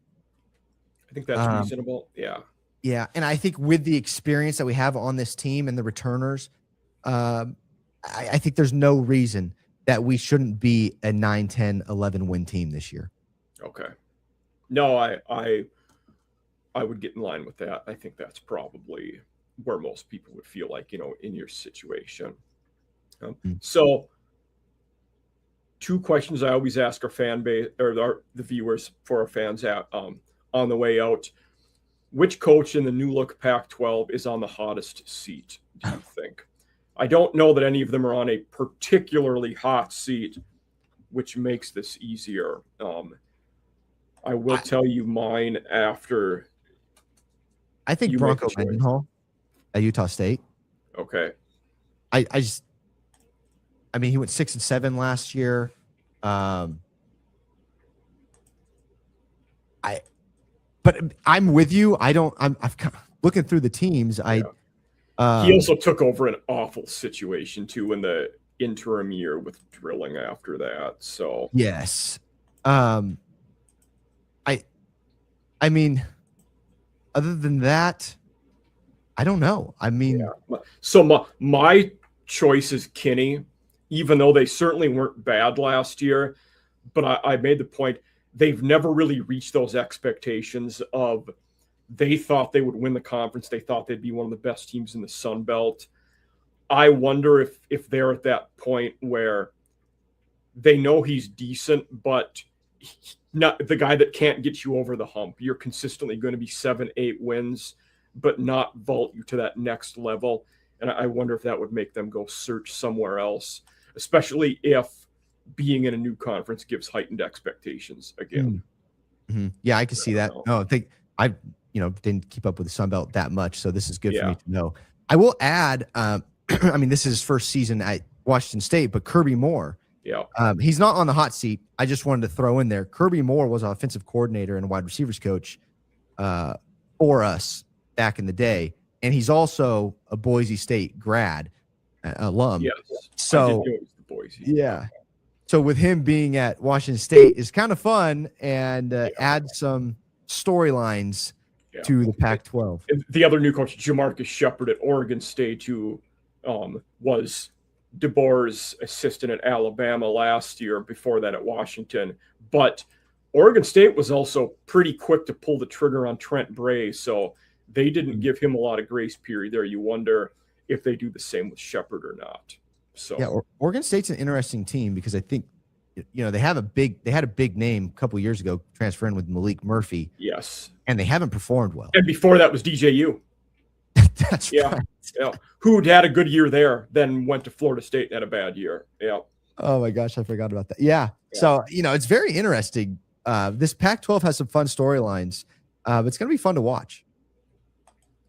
I think that's reasonable. Yeah. Yeah. And I think with the experience that we have on this team and the returners, I think there's no reason that we shouldn't be a 9, 10, 11 win team this year. Okay. No, I would get in line with that. I think that's probably where most people would feel like, in your situation. So 2 questions I always ask our fan base or the viewers for our fans on the way out. Which coach in the new look Pac-12 is on the hottest seat, do you think? I don't know that any of them are on a particularly hot seat, which makes this easier. I will tell you mine after. I think Bronco Mendenhall at Utah State. Okay. I mean, he went 6-7 last year. But I'm with you. I'm looking through the teams. He also took over an awful situation too in the interim year with drilling after that. So yes. I mean, other than that, I don't know. I mean, so my choice is Kinney, even though they certainly weren't bad last year. But I made the point they've never really reached those expectations of they thought they would win the conference. They thought they'd be one of the best teams in the Sun Belt. I wonder if they're at that point where they know he's decent, but not the guy that can't get you over the hump. You're consistently going to be 7-8 wins, but not vault you to that next level. And I wonder if that would make them go search somewhere else, especially if being in a new conference gives heightened expectations again. Mm-hmm. Yeah, I can see that. No, I think I didn't keep up with the Sun Belt that much, so this is good for me to know. I will add, I mean, this is his first season at Washington State, but Kirby Moore. Yeah. He's not on the hot seat. I just wanted to throw in there. Kirby Moore was an offensive coordinator and wide receivers coach for us back in the day. And he's also a Boise State grad alum. Yes. So, I did know it was the Boise. Yeah. So with him being at Washington State is kind of fun and add some storylines to the Pac-12. The other new coach, Jamarcus Shepard at Oregon State, who was DeBoer's assistant at Alabama last year, before that at Washington. But Oregon State was also pretty quick to pull the trigger on Trent Bray, so they didn't give him a lot of grace period there. You wonder if they do the same with Shepard or not. So yeah, Oregon State's an interesting team because I think they had a big name a couple of years ago transferring with Malik Murphy. Yes, and they haven't performed well. And before that was DJU. That's right. Yeah, who'd had a good year there, then went to Florida State and had a bad year. Yeah. Oh my gosh, I forgot about that. Yeah. So it's very interesting. This Pac-12 has some fun storylines. It's going to be fun to watch.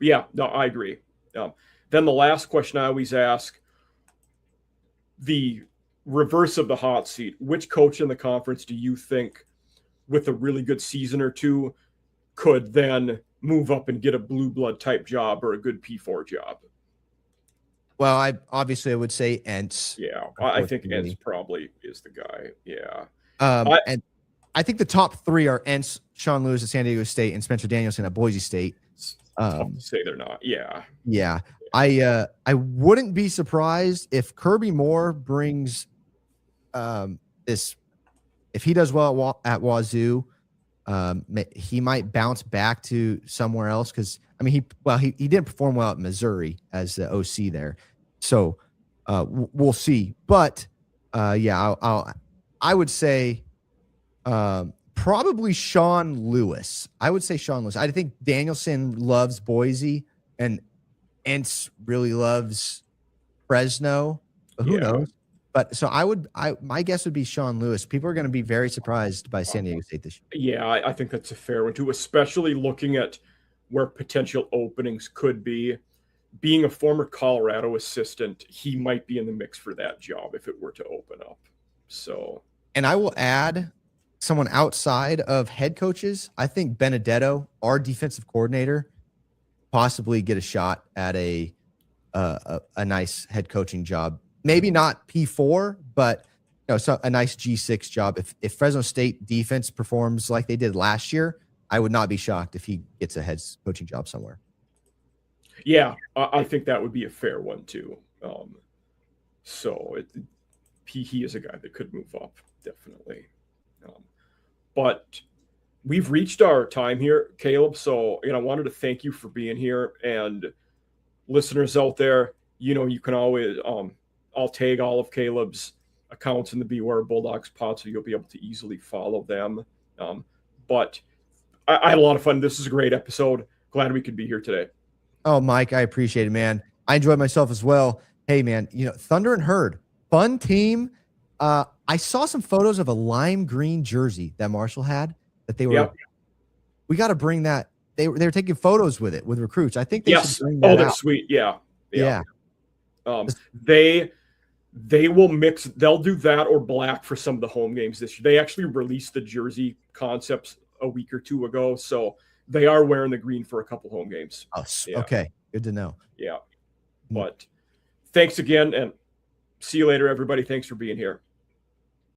Yeah, no, I agree. Then the last question I always ask, the reverse of the hot seat, which coach in the conference do you think with a really good season or two could then move up and get a blue blood type job or a good P4 job? Well, I would say Entz. Yeah, I think Entz probably is the guy. Yeah. And I think the top 3 are Entz, Sean Lewis at San Diego State, and Spencer Danielson at Boise State. Tough to say they're not. Yeah. Yeah. I wouldn't be surprised if Kirby Moore brings this. If he does well at Wazoo, he might bounce back to somewhere else because he didn't perform well at Missouri as the OC there, so we'll see. But I would say probably Sean Lewis. I would say Sean Lewis. I think Danielson loves Boise and Entz really loves Fresno. But who knows? But so my guess would be Sean Lewis. People are going to be very surprised by San Diego State this year. Yeah, I think that's a fair one too, especially looking at where potential openings could be. Being a former Colorado assistant, he might be in the mix for that job if it were to open up. So, and I will add someone outside of head coaches. I think Benedetto, our defensive coordinator, possibly get a shot at a nice head coaching job. Maybe not P4, but so a nice G6 job. If Fresno State defense performs like they did last year, I would not be shocked if he gets a head coaching job somewhere. Yeah, I think that would be a fair one too. He is a guy that could move up, definitely. But we've reached our time here, Caleb. So, I wanted to thank you for being here. And listeners out there, you can always, I'll tag all of Caleb's accounts in the Beware of Bulldogs pod, so you'll be able to easily follow them. But I had a lot of fun. This is a great episode. Glad we could be here today. Oh, Mike, I appreciate it, man. I enjoyed myself as well. Hey, man, Thunder and Herd, fun team. I saw some photos of a lime green jersey that Marshall had that they were. Yep. We got to bring that. They were taking photos with it with recruits. I think they should bring that that's out. Sweet. Yeah. They will mix. They'll do that or black for some of the home games this year. They actually released the jersey concepts a week or two ago, so they are wearing the green for a couple home games. Oh, yeah. Okay, good to know. Yeah, but thanks again, and see you later, everybody. Thanks for being here.